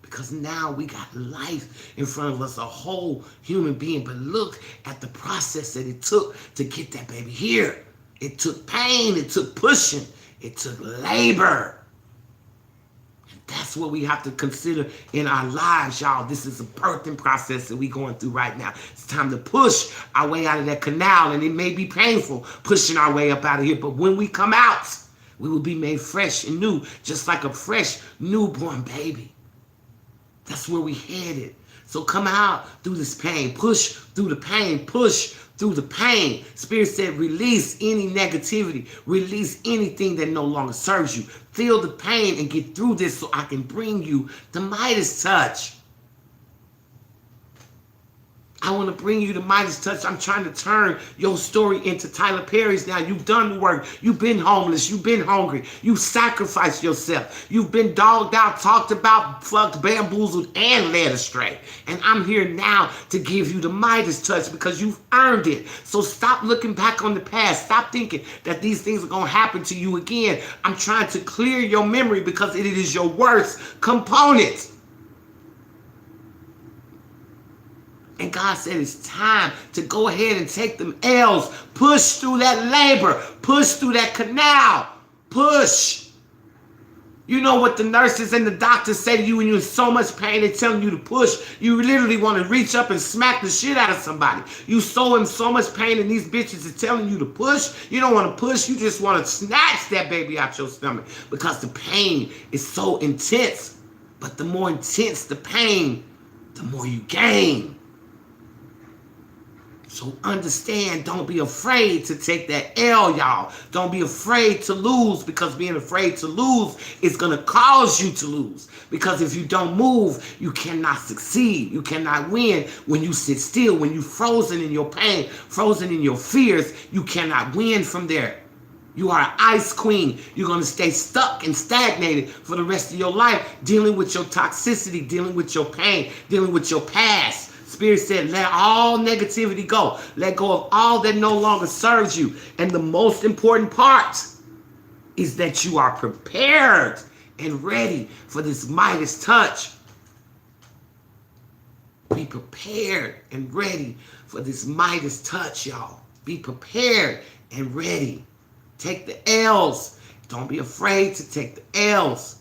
A: Because now we got life in front of us, a whole human being. But look at the process that it took to get that baby here. It took pain. It took pushing. It took labor. That's what we have to consider in our lives, y'all. This is a birthing process that we're going through right now. It's time to push our way out of that canal, and it may be painful pushing our way up out of here, but when we come out, we will be made fresh and new, just like a fresh newborn baby. That's where we headed. So come out through this pain. Push through the pain. Push through the pain. Spirit said, release any negativity. Release anything that no longer serves you. Feel the pain and get through this so I can bring you the Midas touch. I want to bring you the Midas touch. I'm trying to turn your story into Tyler Perry's now. You've done the work. You've been homeless. You've been hungry. You sacrificed yourself. You've been dogged out, talked about, fucked, bamboozled, and led astray. And I'm here now to give you the Midas touch because you've earned it. So stop looking back on the past. Stop thinking that these things are going to happen to you again. I'm trying to clear your memory because it is your worst component. And God said it's time to go ahead and take them L's. Push through that labor. Push through that canal. Push. You know what the nurses and the doctors say to you when you're in so much pain, they're telling you to push. You literally want to reach up and smack the shit out of somebody. You so in so much pain and these bitches are telling you to push. You don't want to push. You just want to snatch that baby out your stomach because the pain is so intense. But the more intense the pain, the more you gain. So understand, don't be afraid to take that L, y'all. Don't be afraid to lose, because being afraid to lose is going to cause you to lose. Because if you don't move, you cannot succeed. You cannot win when you sit still. When you're frozen in your pain, frozen in your fears, you cannot win from there. You are an ice queen. You're going to stay stuck and stagnated for the rest of your life, dealing with your toxicity, dealing with your pain, dealing with your past. Spirit said, let all negativity go. Let go of all that no longer serves you. And the most important part is that you are prepared and ready for this Midas touch. Be prepared and ready for this Midas touch, y'all. Be prepared and ready. Take the L's. Don't be afraid to take the L's.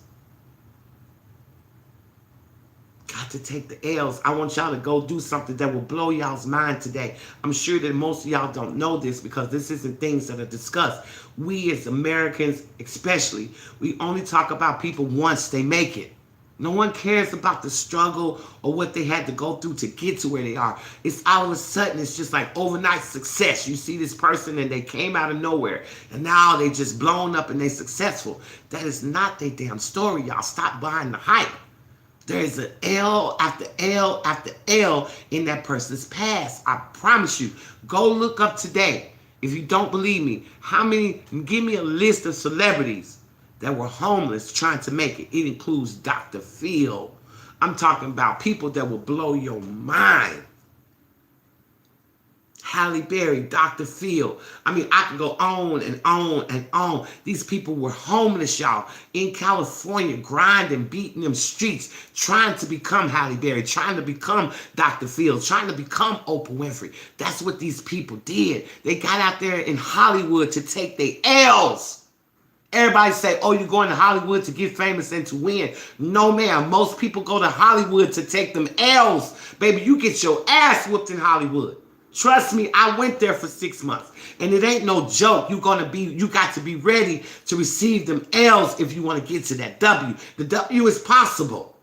A: Got to take the L's. I want y'all to go do something that will blow y'all's mind today. I'm sure that most of y'all don't know this because this isn't things that are discussed. We as Americans especially, we only talk about people once they make it. No one cares about the struggle or what they had to go through to get to where they are. It's all of a sudden, it's just like overnight success. You see this person and they came out of nowhere and now they just blown up and they successful. That is not their damn story, y'all. Stop buying the hype. There's an L after L after L in that person's past. I promise you. Go look up today. If you don't believe me, give me a list of celebrities that were homeless trying to make it. It includes Dr. Phil. I'm talking about people that will blow your mind. Halle Berry, Dr. Phil. I mean, I can go on and on and on. These people were homeless, y'all, in California, grinding, beating them streets, trying to become Halle Berry, trying to become Dr. Phil, trying to become Oprah Winfrey. That's what these people did. They got out there in Hollywood to take their L's. Everybody say, oh, you're going to Hollywood to get famous and to win. No, ma'am. Most people go to Hollywood to take them L's. Baby, you get your ass whooped in Hollywood. Trust me, I went there for 6 months. And it ain't no joke. You got to be ready to receive them L's if you want to get to that W. The W is possible.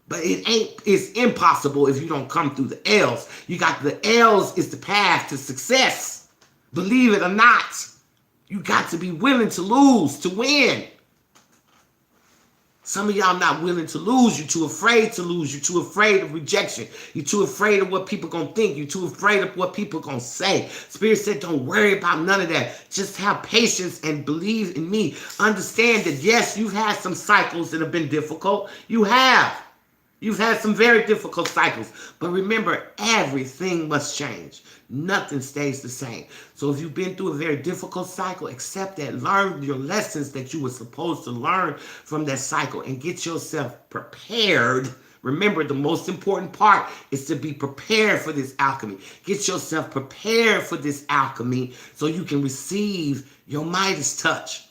A: But it's impossible if you don't come through the L's. The L's is the path to success. Believe it or not. You got to be willing to lose, to win. Some of y'all not willing to lose. You're too afraid to lose. You're too afraid of rejection. You're too afraid of what people going to think. You're too afraid of what people going to say. Spirit said, don't worry about none of that. Just have patience and believe in me. Understand that, yes, you've had some cycles that have been difficult. You have. You've had some very difficult cycles. But remember, everything must change. Nothing stays the same. So if you've been through a very difficult cycle, accept that. Learn your lessons that you were supposed to learn from that cycle and get yourself prepared. Remember, the most important part is to be prepared for this alchemy. Get yourself prepared for this alchemy so you can receive your Midas touch.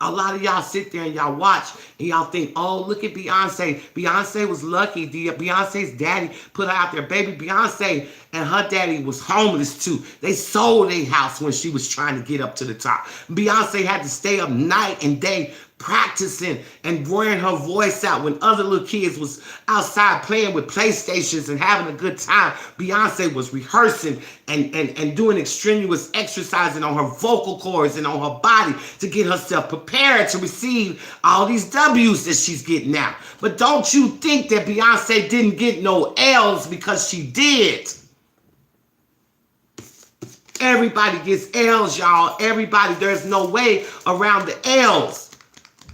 A: A lot of y'all sit there and y'all watch and y'all think, oh, look at Beyonce. Beyonce was lucky. Beyonce's daddy put her out there. Baby, Beyonce and her daddy was homeless too. They sold their house when she was trying to get up to the top. Beyonce had to stay up night and day practicing and wearing her voice out when other little kids was outside playing with PlayStations and having a good time. Beyonce was rehearsing and doing extraneous exercising on her vocal cords and on her body to get herself prepared to receive all these W's that she's getting now. But don't you think that Beyonce didn't get no L's because she did. Everybody gets L's, y'all. Everybody. There's no way around the L's.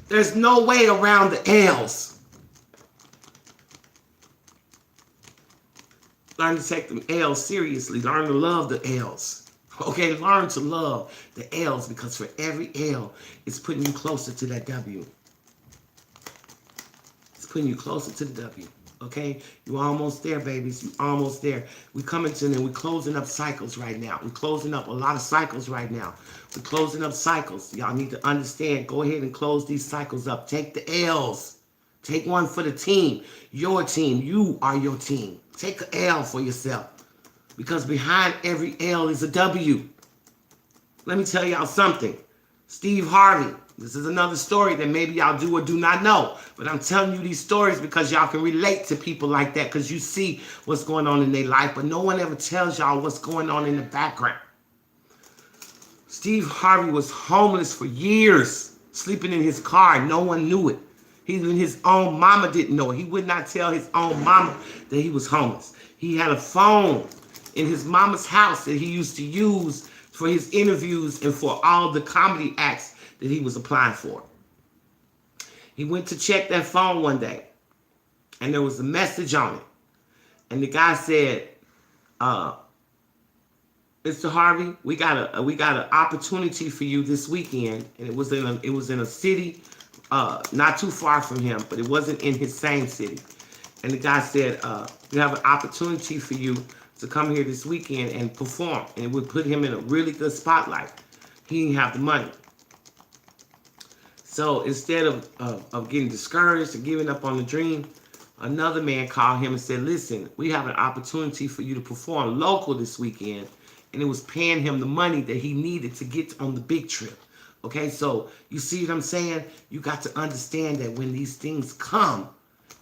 A: There's no way around the L's. Learn to take them L's seriously. Learn to love the L's. Okay, learn to love the L's because for every L, it's putting you closer to that W. It's putting you closer to the W. Okay, you're almost there, babies. You're almost there. We're coming to them. We're closing up cycles right now. We're closing up a lot of cycles right now. We're closing up cycles. Y'all need to understand. Go ahead and close these cycles up. Take the L's. Take one for the team. Your team. You are your team. Take an L for yourself. Because behind every L is a W. Let me tell y'all something. Steve Harvey. This is another story that maybe y'all do or do not know. But I'm telling you these stories because y'all can relate to people like that because you see what's going on in their life. But no one ever tells y'all what's going on in the background. Steve Harvey was homeless for years, sleeping in his car. No one knew it. Even his own mama didn't know it. He would not tell his own mama that he was homeless. He had a phone in his mama's house that he used to use for his interviews and for all the comedy acts that he was applying for. He went to check that phone one day, and there was a message on it. And the guy said, Mr. Harvey, we got an opportunity for you this weekend. And it was in a city not too far from him, but it wasn't in his same city. And the guy said, we have an opportunity for you to come here this weekend and perform. And it would put him in a really good spotlight. He didn't have the money. So instead of getting discouraged and giving up on the dream, another man called him and said, listen, we have an opportunity for you to perform local this weekend. And it was paying him the money that he needed to get on the big trip. Okay, so you see what I'm saying? You got to understand that when these things come,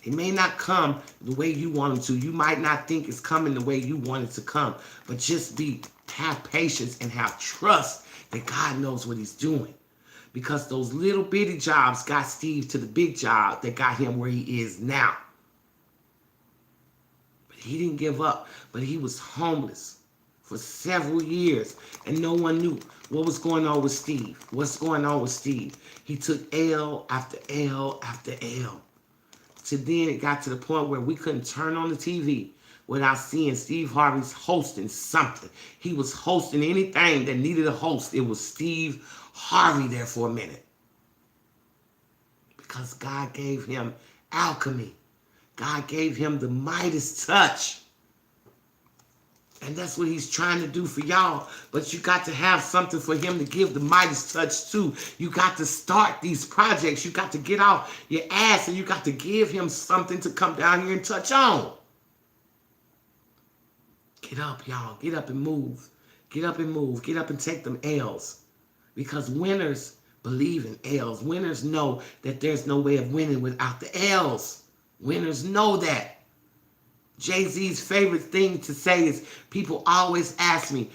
A: It may not come the way you want it to. You might not think it's coming the way you want it to come. But just have patience and have trust that God knows what he's doing. Because those little bitty jobs got Steve to the big job that got him where he is now. But he didn't give up. But he was homeless for several years. And no one knew what was going on with Steve. What's going on with Steve? He took L after L after L. To then it got to the point where we couldn't turn on the TV without seeing Steve Harvey's hosting something. He was hosting anything that needed a host. It was Steve Harvey there for a minute. Because God gave him alchemy. God gave him the Midas touch. And that's what he's trying to do for y'all. But you got to have something for him to give the Midas touch to. You got to start these projects. You got to get off your ass and you got to give him something to come down here and touch on. Get up, y'all. Get up and move. Get up and move. Get up and take them L's. Because winners believe in L's. Winners know that there's no way of winning without the L's. Winners know that. Jay-Z's favorite thing to say is people always ask me,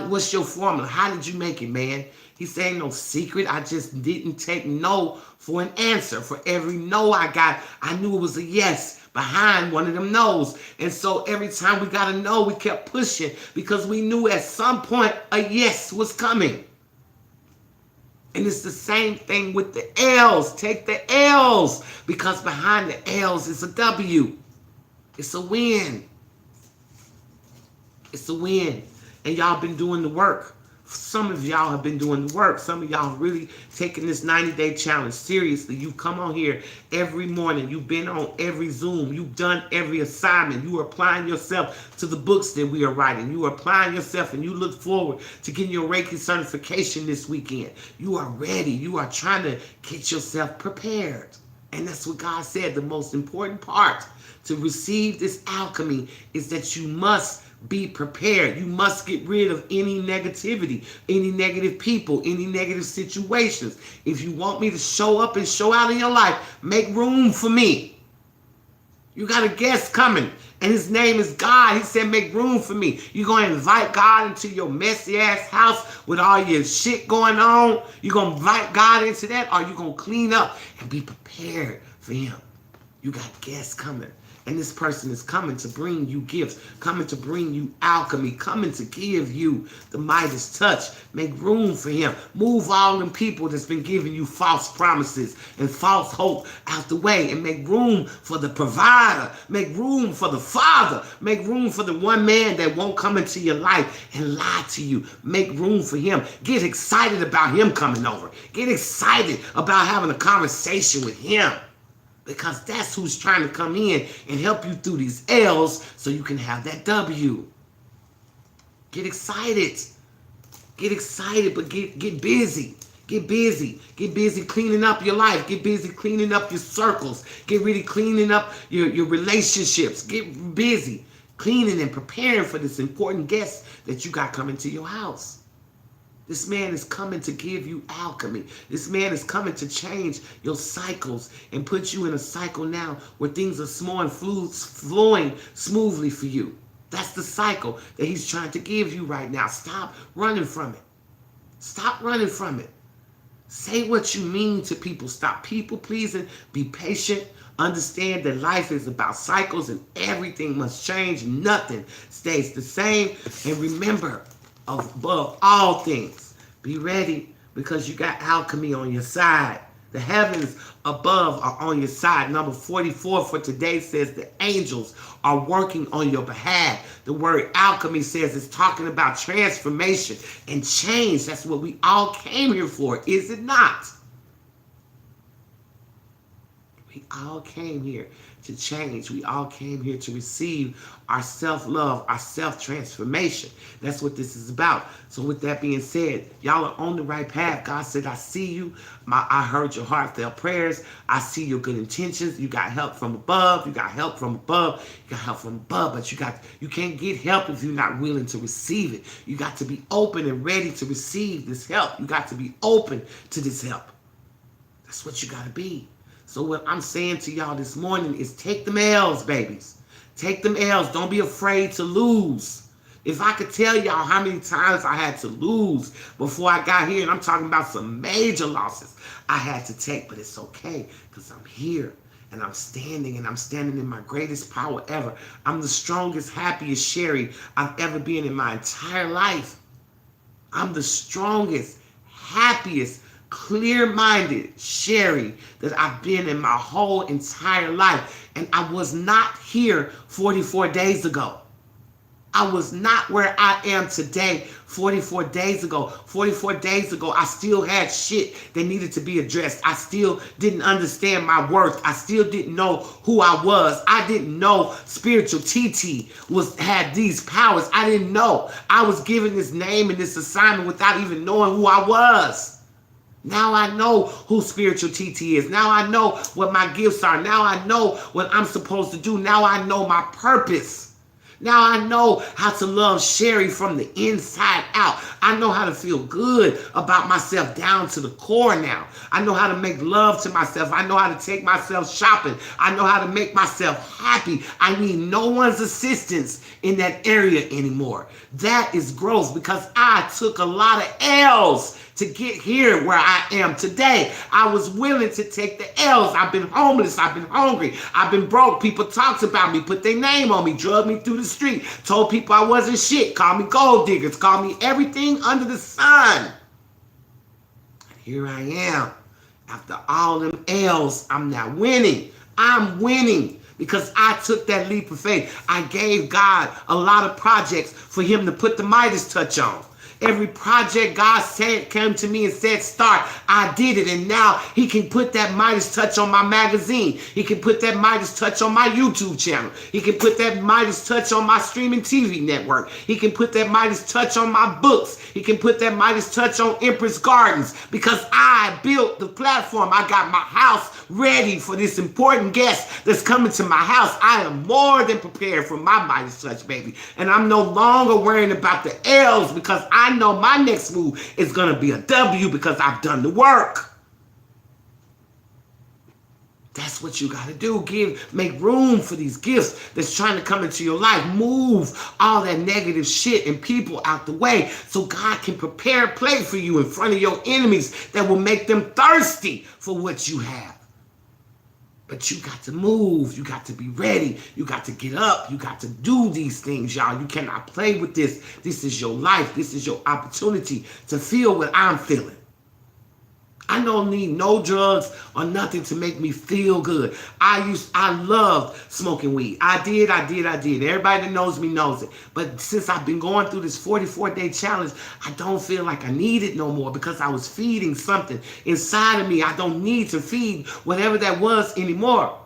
A: what's your formula? How did you make it, man? He said, ain't no secret. I just didn't take no for an answer. For every no I got, I knew it was a yes behind one of them no's. And so every time we got a no, we kept pushing because we knew at some point a yes was coming. And it's the same thing with the L's. Take the L's because behind the L's is a W. It's a win. It's a win. And y'all been doing the work. Some of y'all have been doing the work. Some of y'all really taking this 90-day challenge seriously. You come on here every morning. You've been on every Zoom. You've done every assignment. You are applying yourself to the books that we are writing. You are applying yourself and you look forward to getting your Reiki certification this weekend. You are ready. You are trying to get yourself prepared. And that's what God said. The most important part to receive this alchemy is that you must be prepared. You must get rid of any negativity, any negative people, any negative situations. If you want me to show up and show out in your life, make room for me. You got a guest coming, and his name is God. He said, make room for me. You're going to invite God into your messy-ass house with all your shit going on? You're going to invite God into that, or you're going to clean up and be prepared for him? You got guests coming. And this person is coming to bring you gifts, coming to bring you alchemy, coming to give you the Midas touch. Make room for him. Move all them people that's been giving you false promises and false hope out the way, and make room for the provider. Make room for the father. Make room for the one man that won't come into your life and lie to you. Make room for him. Get excited about him coming over. Get excited about having a conversation with him. Because that's who's trying to come in and help you through these L's so you can have that W. Get excited. Get excited, but get busy. Get busy. Get busy cleaning up your life. Get busy cleaning up your circles. Get ready cleaning up your relationships. Get busy cleaning and preparing for this important guest that you got coming to your house. This man is coming to give you alchemy. This man is coming to change your cycles and put you in a cycle now where things are flowing smoothly for you. That's the cycle that he's trying to give you right now. Stop running from it. Stop running from it. Say what you mean to people. Stop people pleasing. Be patient. Understand that life is about cycles and everything must change. Nothing stays the same. And remember, above all things, be ready because you got alchemy on your side. The heavens above are on your side. Number 44 for today says the angels are working on your behalf. The word alchemy says it's talking about transformation and change. That's what we all came here for, is it not? We all came here to change. We all came here to receive our self-love, our self-transformation. That's what this is about. So with that being said, y'all are on the right path. God said, I see you. I heard your heartfelt prayers. I see your good intentions. You got help from above. You got help from above. You got help from above. But you can't get help if you're not willing to receive it. You got to be open and ready to receive this help. You got to be open to this help. That's what you got to be. So what I'm saying to y'all this morning is take them L's, babies. Take them L's. Don't be afraid to lose. If I could tell y'all how many times I had to lose before I got here, and I'm talking about some major losses I had to take, but it's okay because I'm here and I'm standing in my greatest power ever. I'm the strongest, happiest Sherry I've ever been in my entire life. I'm the strongest, happiest, clear-minded Sherry that I've been in my whole entire life. And I was not here 44 days ago. I was not where I am today 44 days ago. 44 days ago, I still had shit that needed to be addressed. I still didn't understand my worth. I still didn't know who I was. I didn't know spiritual TT had these powers. I didn't know. I was given this name and this assignment without even knowing who I was. Now I know who spiritual TT is. Now I know what my gifts are. Now I know what I'm supposed to do. Now I know my purpose. Now I know how to love Sherry from the inside out. I know how to feel good about myself down to the core now. I know how to make love to myself. I know how to take myself shopping. I know how to make myself happy. I need no one's assistance in that area anymore. That is growth because I took a lot of L's to get here where I am today. I was willing to take the L's. I've been homeless. I've been hungry. I've been broke. People talked about me, put their name on me, drugged me through the street, told people I wasn't shit, called me gold diggers, called me everything under the sun. And here I am. After all them L's, I'm now winning. I'm winning because I took that leap of faith. I gave God a lot of projects for him to put the Midas touch on. Every project God said came to me and said, start, I did it. And now he can put that Midas touch on my magazine. He can put that Midas touch on my YouTube channel. He can put that Midas touch on my streaming TV network. He can put that Midas touch on my books. He can put that Midas touch on Empress Gardens because I built the platform. I got my house ready for this important guest that's coming to my house. I am more than prepared for my Midas touch, baby. And I'm no longer worrying about the L's because I know my next move is going to be a W because I've done the work. That's what you got to do. Make room for these gifts that's trying to come into your life. Move all that negative shit and people out the way so God can prepare a plate for you in front of your enemies that will make them thirsty for what you have. But you got to move. You got to be ready. You got to get up. You got to do these things, y'all. You cannot play with this. This is your life. This is your opportunity to feel what I'm feeling. I don't need no drugs or nothing to make me feel good. I loved smoking weed. I did. Everybody that knows me knows it. But since I've been going through this 44-day challenge, I don't feel like I need it no more because I was feeding something inside of me. I don't need to feed whatever that was anymore.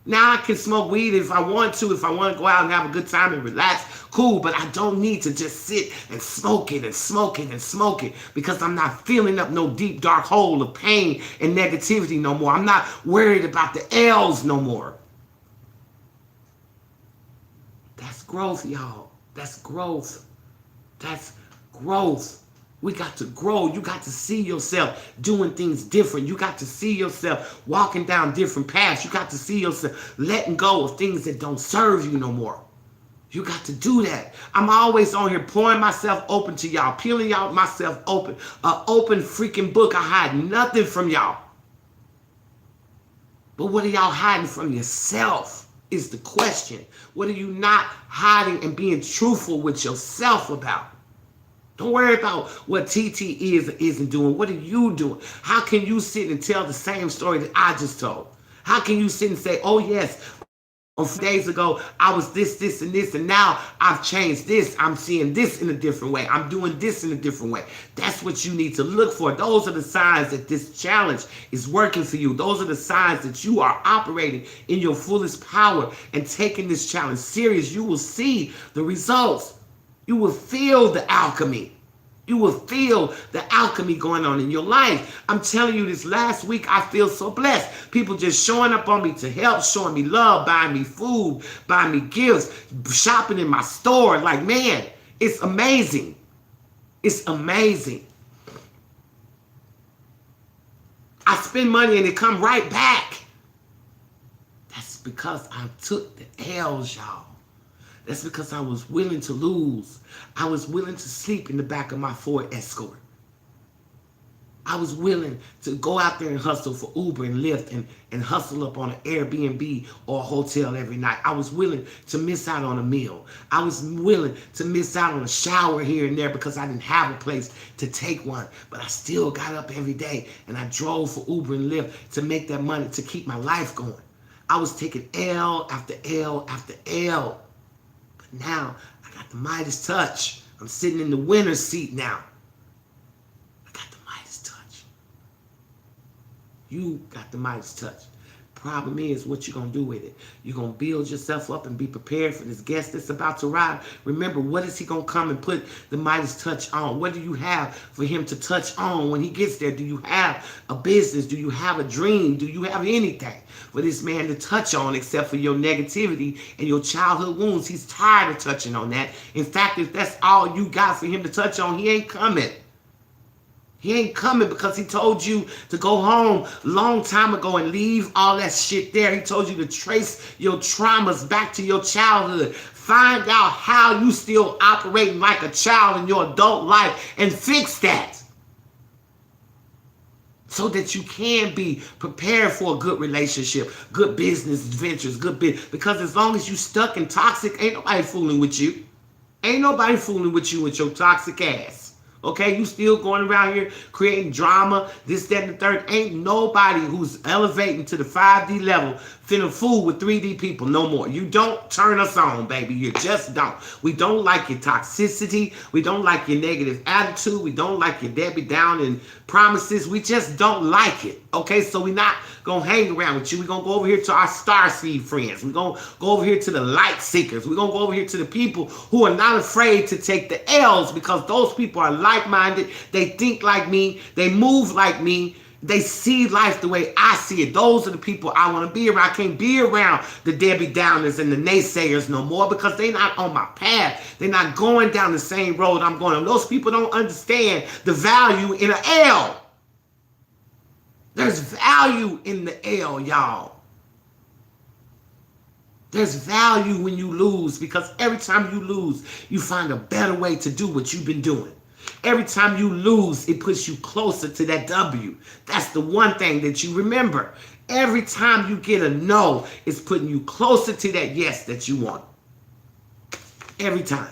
A: Now I can smoke weed if I want to. If I want to go out and have a good time and relax, cool. But I don't need to just sit and smoke it and smoke it and smoke it because I'm not filling up no deep, dark hole of pain and negativity no more. I'm not worried about the L's no more. That's growth, y'all. That's growth. That's growth. We got to grow. You got to see yourself doing things different. You got to see yourself walking down different paths. You got to see yourself letting go of things that don't serve you no more. You got to do that. I'm always on here pouring myself open to y'all, peeling y'all myself open. An open freaking book. I hide nothing from y'all. But what are y'all hiding from yourself is the question. What are you not hiding and being truthful with yourself about? Don't worry about what TT is or isn't doing. What are you doing? How can you sit and tell the same story that I just told? How can you sit and say, oh, yes, a few days ago, I was this, and this, and now I've changed this. I'm seeing this in a different way. I'm doing this in a different way. That's what you need to look for. Those are the signs that this challenge is working for you. Those are the signs that you are operating in your fullest power and taking this challenge serious. You will see the results. You will feel the alchemy. You will feel the alchemy going on in your life. I'm telling you, this last week, I feel so blessed. People just showing up on me to help, showing me love, buying me food, buying me gifts, shopping in my store. Like, man, it's amazing. It's amazing. I spend money and it come right back. because I took the L's, y'all. That's because I was willing to lose. I was willing to sleep in the back of my Ford Escort. I was willing to go out there and hustle for Uber and Lyft and hustle up on an Airbnb or a hotel every night. I was willing to miss out on a meal. I was willing to miss out on a shower here and there because I didn't have a place to take one. But I still got up every day and I drove for Uber and Lyft to make that money to keep my life going. I was taking L after L after L. But now I got the Midas touch. I'm sitting in the winner's seat now. You got the Midas touch. Problem is, what you going to do with it? You're going to build yourself up and be prepared for this guest that's about to arrive. Remember, what is he going to come and put the Midas touch on? What do you have for him to touch on when he gets there? Do you have a business? Do you have a dream? Do you have anything for this man to touch on except for your negativity and your childhood wounds? He's tired of touching on that. In fact, if that's all you got for him to touch on, he ain't coming. He ain't coming because he told you to go home a long time ago and leave all that shit there. He told you to trace your traumas back to your childhood. Find out how you still operating like a child in your adult life and fix that. So that you can be prepared for a good relationship, good business ventures, because as long as you stuck in toxic, ain't nobody fooling with you. Ain't nobody fooling with you with your toxic ass. Okay, you still going around here creating drama, this, that, and the third. Ain't nobody who's elevating to the 5D level finna fool with 3D people no more. You don't turn us on, baby. You just don't. We don't like your toxicity. We don't like your negative attitude. We don't like your Debbie Down and promises. We just don't like it. Okay, so we're not going to hang around with you. We're going to go over here to our starseed friends. We're going to go over here to the light seekers. We're going to go over here to the people who are not afraid to take the L's, because those people are like-minded. They think like me. They move like me. They see life the way I see it. Those are the people I want to be around. I can't be around the Debbie Downers and the naysayers no more because they're not on my path. They're not going down the same road I'm going on. Those people don't understand the value in an L. There's value in the L, y'all. There's value when you lose, because every time you lose, you find a better way to do what you've been doing. Every time you lose, it puts you closer to that W. That's the one thing that you remember. Every time you get a no, it's putting you closer to that yes that you want. Every time.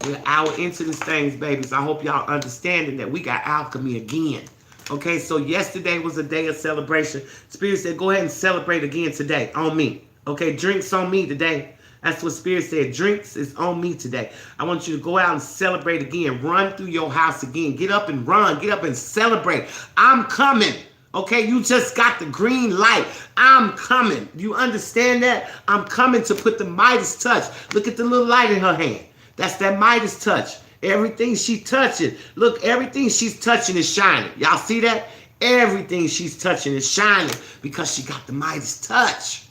A: We're an hour into this things, babies. I hope y'all understanding that we got alchemy again. Okay, so yesterday was a day of celebration. Spirit said, go ahead and celebrate again today on me. Okay, drinks on me today. That's what Spirit said. Drinks is on me today. I want you to go out and celebrate again. Run through your house again. Get up and run. Get up and celebrate. I'm coming. Okay, you just got the green light. I'm coming. You understand that? I'm coming to put the Midas touch. Look at the little light in her hand. That's that Midas touch. Everything she touching. Look, everything she's touching is shining. Y'all see that? Everything she's touching is shining because she got the Midas touch.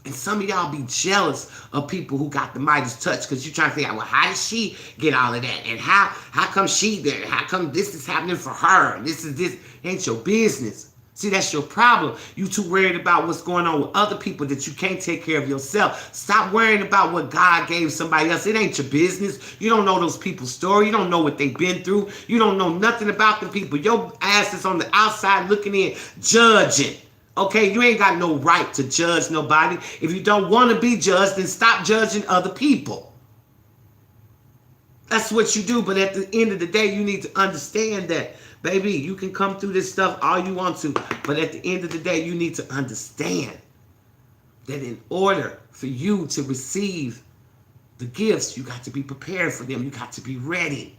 A: And some of y'all be jealous of people who got the Midas touch because you're trying to figure out, well, how did she get all of that? And how come she there? How come this is happening for her? This ain't your business. See, that's your problem. You too worried about what's going on with other people that you can't take care of yourself. Stop worrying about what God gave somebody else. It ain't your business. You don't know those people's story. You don't know what they've been through. You don't know nothing about the people. Your ass is on the outside looking in, judging. Okay, you ain't got no right to judge nobody. If you don't want to be judged, then stop judging other people. That's what you do. But at the end of the day, you need to understand that, baby, you can come through this stuff all you want to. But at the end of the day, you need to understand that in order for you to receive the gifts, you got to be prepared for them. You got to be ready.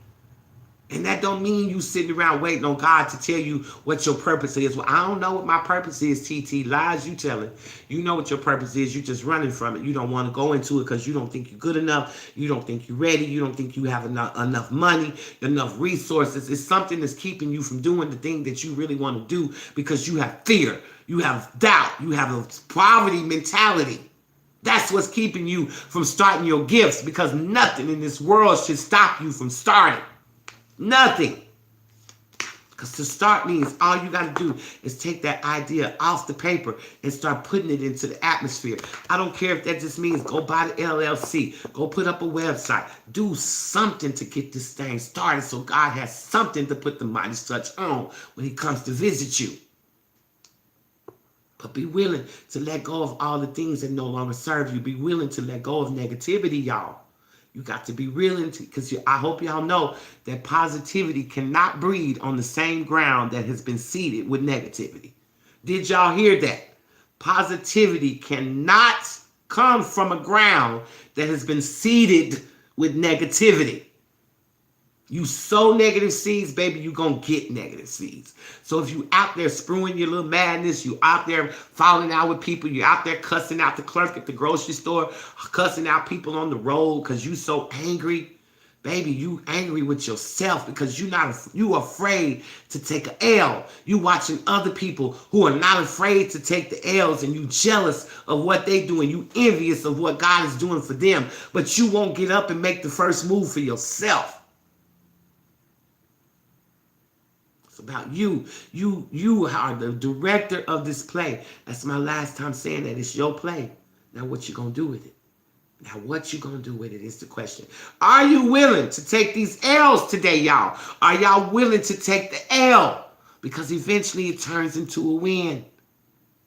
A: And that don't mean you sitting around waiting on God to tell you what your purpose is. Well, I don't know what my purpose is, TT. Lies you telling. You know what your purpose is. You just running from it. You don't want to go into it because you don't think you're good enough. You don't think you're ready. You don't think you have enough money, enough resources. It's something that's keeping you from doing the thing that you really want to do because you have fear. You have doubt. You have a poverty mentality. That's what's keeping you from starting your gifts, because nothing in this world should stop you from starting. Nothing. Because to start means all you got to do is take that idea off the paper and start putting it into the atmosphere. I don't care if that just means go buy the LLC, go put up a website, do something to get this thing started so God has something to put the Midas touch on when he comes to visit you. But be willing to let go of all the things that no longer serve you. Be willing to let go of negativity, y'all. You got to be willing to, because I hope y'all know that positivity cannot breed on the same ground that has been seeded with negativity. Did y'all hear that? Positivity cannot come from a ground that has been seeded with negativity. You sow negative seeds, baby, you gonna get negative seeds. So if you out there spewing your little madness, you out there falling out with people, you out there cussing out the clerk at the grocery store, cussing out people on the road because you so angry, baby, you angry with yourself because you afraid to take an L. You watching other people who are not afraid to take the L's and you jealous of what they do and you envious of what God is doing for them, but you won't get up and make the first move for yourself. About you. You are the director of this play. That's my last time saying that. It's your play. Now what you gonna do with it? Now what you gonna do with it is the question. Are you willing to take these L's today, y'all? Are y'all willing to take the L? Because eventually it turns into a win.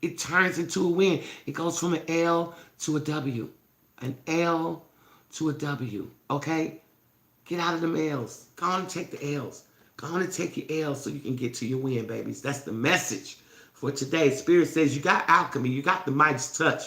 A: It turns into a win. It goes from an L to a W. An L to a W. Okay? Get out of them L's. Go on and take the L's. Go on and take your L so you can get to your win, babies. That's the message for today. Spirit says you got alchemy. You got the Midas touch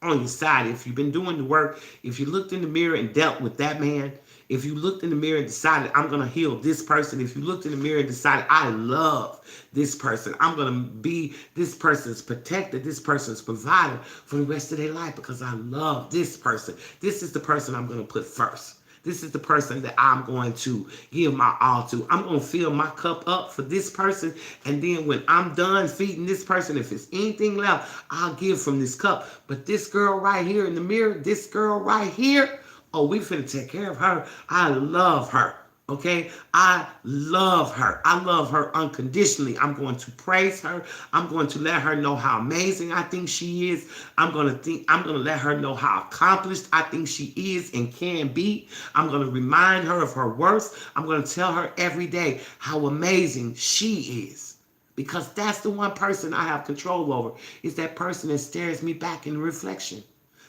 A: on your side. If you've been doing the work, if you looked in the mirror and dealt with that man, if you looked in the mirror and decided, I'm going to heal this person. If you looked in the mirror and decided, I love this person. I'm going to be this person's protector, this person's provider for the rest of their life because I love this person. This is the person I'm going to put first. This is the person that I'm going to give my all to. I'm going to fill my cup up for this person. And then when I'm done feeding this person, if it's anything left, I'll give from this cup. But this girl right here in the mirror, this girl right here, oh, we finna take care of her. I love her. Okay, I love her. I love her unconditionally. I'm going to praise her. I'm going to let her know how amazing I think she is. I'm going to let her know how accomplished I think she is and can be. I'm going to remind her of her worth. I'm going to tell her every day how amazing she is. Because that's the one person I have control over, is that person that stares me back in the reflection.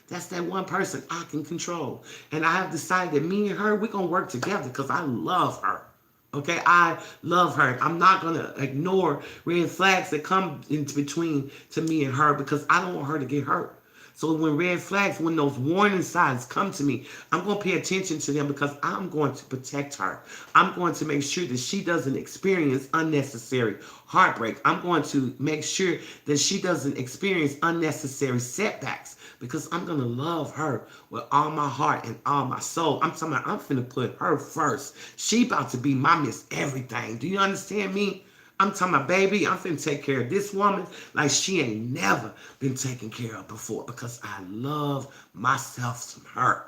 A: That's that one person I can control. And I have decided that me and her, we're going to work together because I love her. Okay, I love her. I'm not going to ignore red flags that come in between to me and her because I don't want her to get hurt. So when red flags, when those warning signs come to me, I'm going to pay attention to them because I'm going to protect her. I'm going to make sure that she doesn't experience unnecessary heartbreak. I'm going to make sure that she doesn't experience unnecessary setbacks because I'm going to love her with all my heart and all my soul. I'm talking about I'm finna put her first. She about to be my Miss Everything. Do you understand me? I'm talking about, baby, I'm finna take care of this woman like she ain't never been taken care of before because I love myself from her.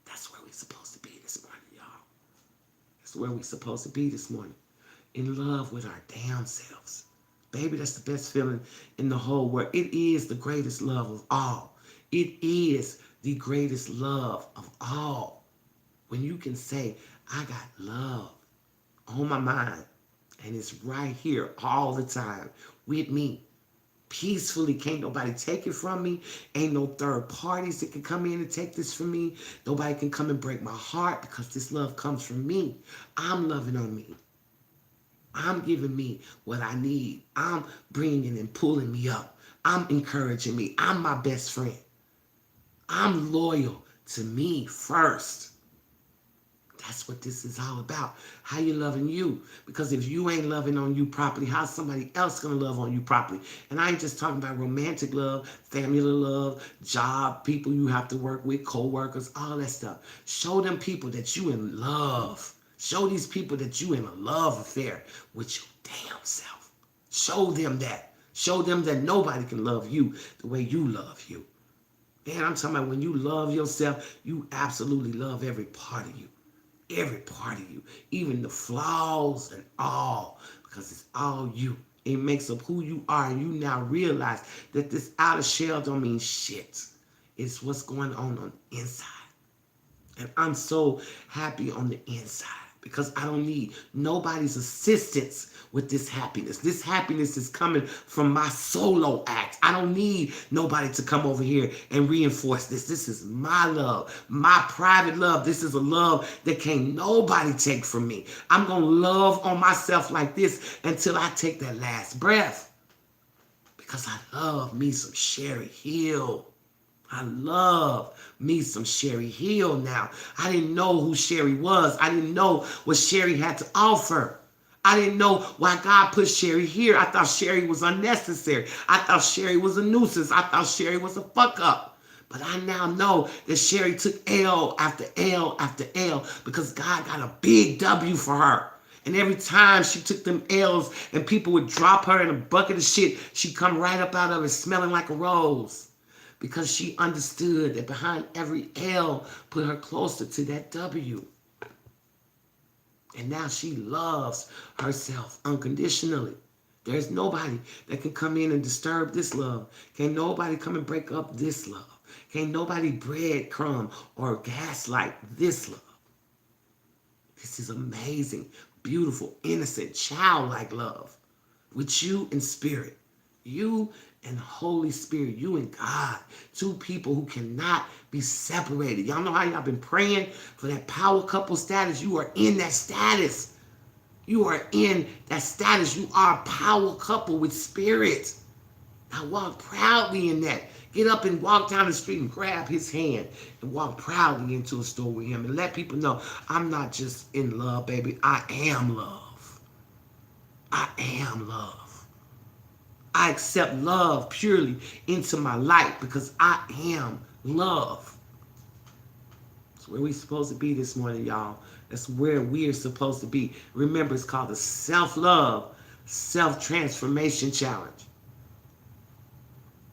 A: That's where we supposed to be this morning, y'all. That's where we supposed to be this morning. In love with our damn selves. Baby, that's the best feeling in the whole world. It is the greatest love of all. It is the greatest love of all. When you can say, I got love on my mind. And it's right here all the time with me. Peacefully. Can't nobody take it from me. Ain't no third parties that can come in and take this from me. Nobody can come and break my heart because this love comes from me. I'm loving on me. I'm giving me what I need. I'm bringing and pulling me up. I'm encouraging me. I'm my best friend. I'm loyal to me first. That's what this is all about. How you loving you. Because if you ain't loving on you properly, how's somebody else going to love on you properly? And I ain't just talking about romantic love, family love, job, people you have to work with, co-workers, all that stuff. Show them people that you in love. Show these people that you in a love affair with your damn self. Show them that. Show them that nobody can love you the way you love you. Man, I'm talking about when you love yourself, you absolutely love every part of you. Every part of you, even the flaws and all, because it's all you. It makes up who you are, and you now realize that this outer shell don't mean shit. It's what's going on the inside. And I'm so happy on the inside because I don't need nobody's assistance with this happiness. This happiness is coming from my solo act. I don't need nobody to come over here and reinforce this. This is my love, my private love. This is a love that can't nobody take from me. I'm going to love on myself like this until I take that last breath because I love me some Sherry Hill. I love me some Sherry Hill now. I didn't know who Sherry was. I didn't know what Sherry had to offer. I didn't know why God put Sherry here. I thought Sherry was unnecessary. I thought Sherry was a nuisance. I thought Sherry was a fuck up. But I now know that Sherry took L after L after L because God got a big W for her. And every time she took them L's and people would drop her in a bucket of shit, she'd come right up out of it smelling like a rose. Because she understood that behind every L put her closer to that W. And now she loves herself unconditionally. There's nobody that can come in and disturb this love. Can't nobody come and break up this love. Can't nobody breadcrumb or gaslight this love. This is amazing, beautiful, innocent, childlike love with you in spirit. You and Holy Spirit, you and God, two people who cannot be separated. Y'all know how y'all been praying for that power couple status? You are in that status. You are in that status. You are a power couple with spirit. Now walk proudly in that. Get up and walk down the street and grab his hand and walk proudly into a store with him and let people know, I'm not just in love, baby. I am love. I am love. I accept love purely into my life because I am love. That's where we're supposed to be this morning, y'all. That's where we're supposed to be. Remember, it's called the Self-Love, Self-Transformation Challenge.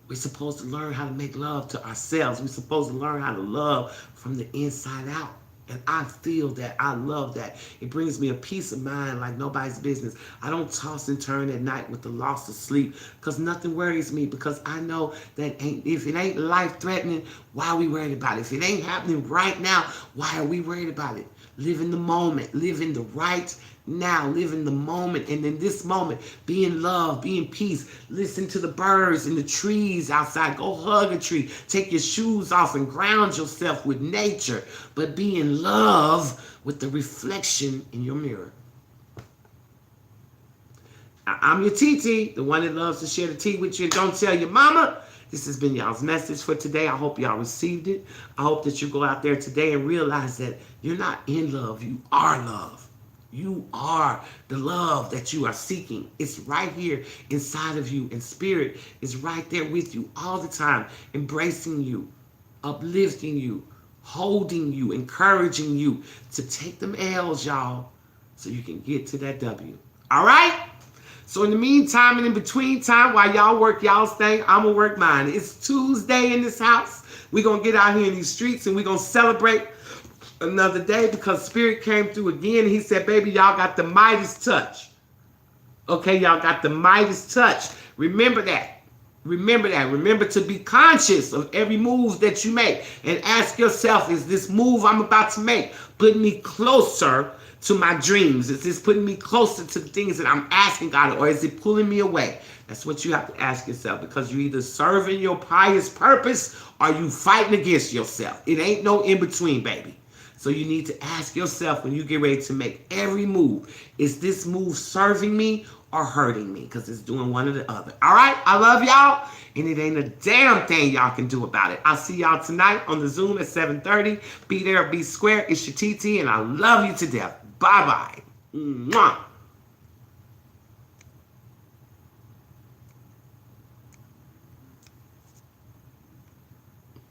A: We're supposed to learn how to make love to ourselves. We're supposed to learn how to love from the inside out. And I feel that. I love that. It brings me a peace of mind like nobody's business. I don't toss and turn at night with the loss of sleep because nothing worries me because I know that if it ain't life-threatening, why are we worried about it? If it ain't happening right now, why are we worried about it? Live in the moment. Live in the right now. Live in the moment. And in this moment, be in love, be in peace. Listen to the birds and the trees outside. Go hug a tree. Take your shoes off and ground yourself with nature. But be in love with the reflection in your mirror. I'm your TT, the one that loves to share the tea with you and don't tell your mama. This has been y'all's message for today. I hope y'all received it. I hope that you go out there today and realize that you're not in love. You are love. You are the love that you are seeking. It's right here inside of you, and spirit is right there with you all the time, embracing you, uplifting you, holding you, encouraging you to take them L's, y'all, so you can get to that W. All right? So in the meantime and in between time, while y'all work y'all's thing, I'm going to work mine. It's Tuesday in this house. We're going to get out here in these streets and we're going to celebrate another day because Spirit came through again. He said, baby, y'all got the Midas touch. Okay, y'all got the Midas touch. Remember that. Remember that. Remember to be conscious of every move that you make and ask yourself, is this move I'm about to make putting me closer to my dreams? Is this putting me closer to the things that I'm asking God, or is it pulling me away? That's what you have to ask yourself, because you're either serving your highest purpose or you fighting against yourself. It ain't no in between, baby. So you need to ask yourself when you get ready to make every move, is this move serving me or hurting me? Because it's doing one or the other. All right? I love y'all, and it ain't a damn thing y'all can do about it. I'll see y'all tonight on the Zoom at 7:30. Be there, be square. It's your TT, and I love you to death. Bye-bye. Mwah.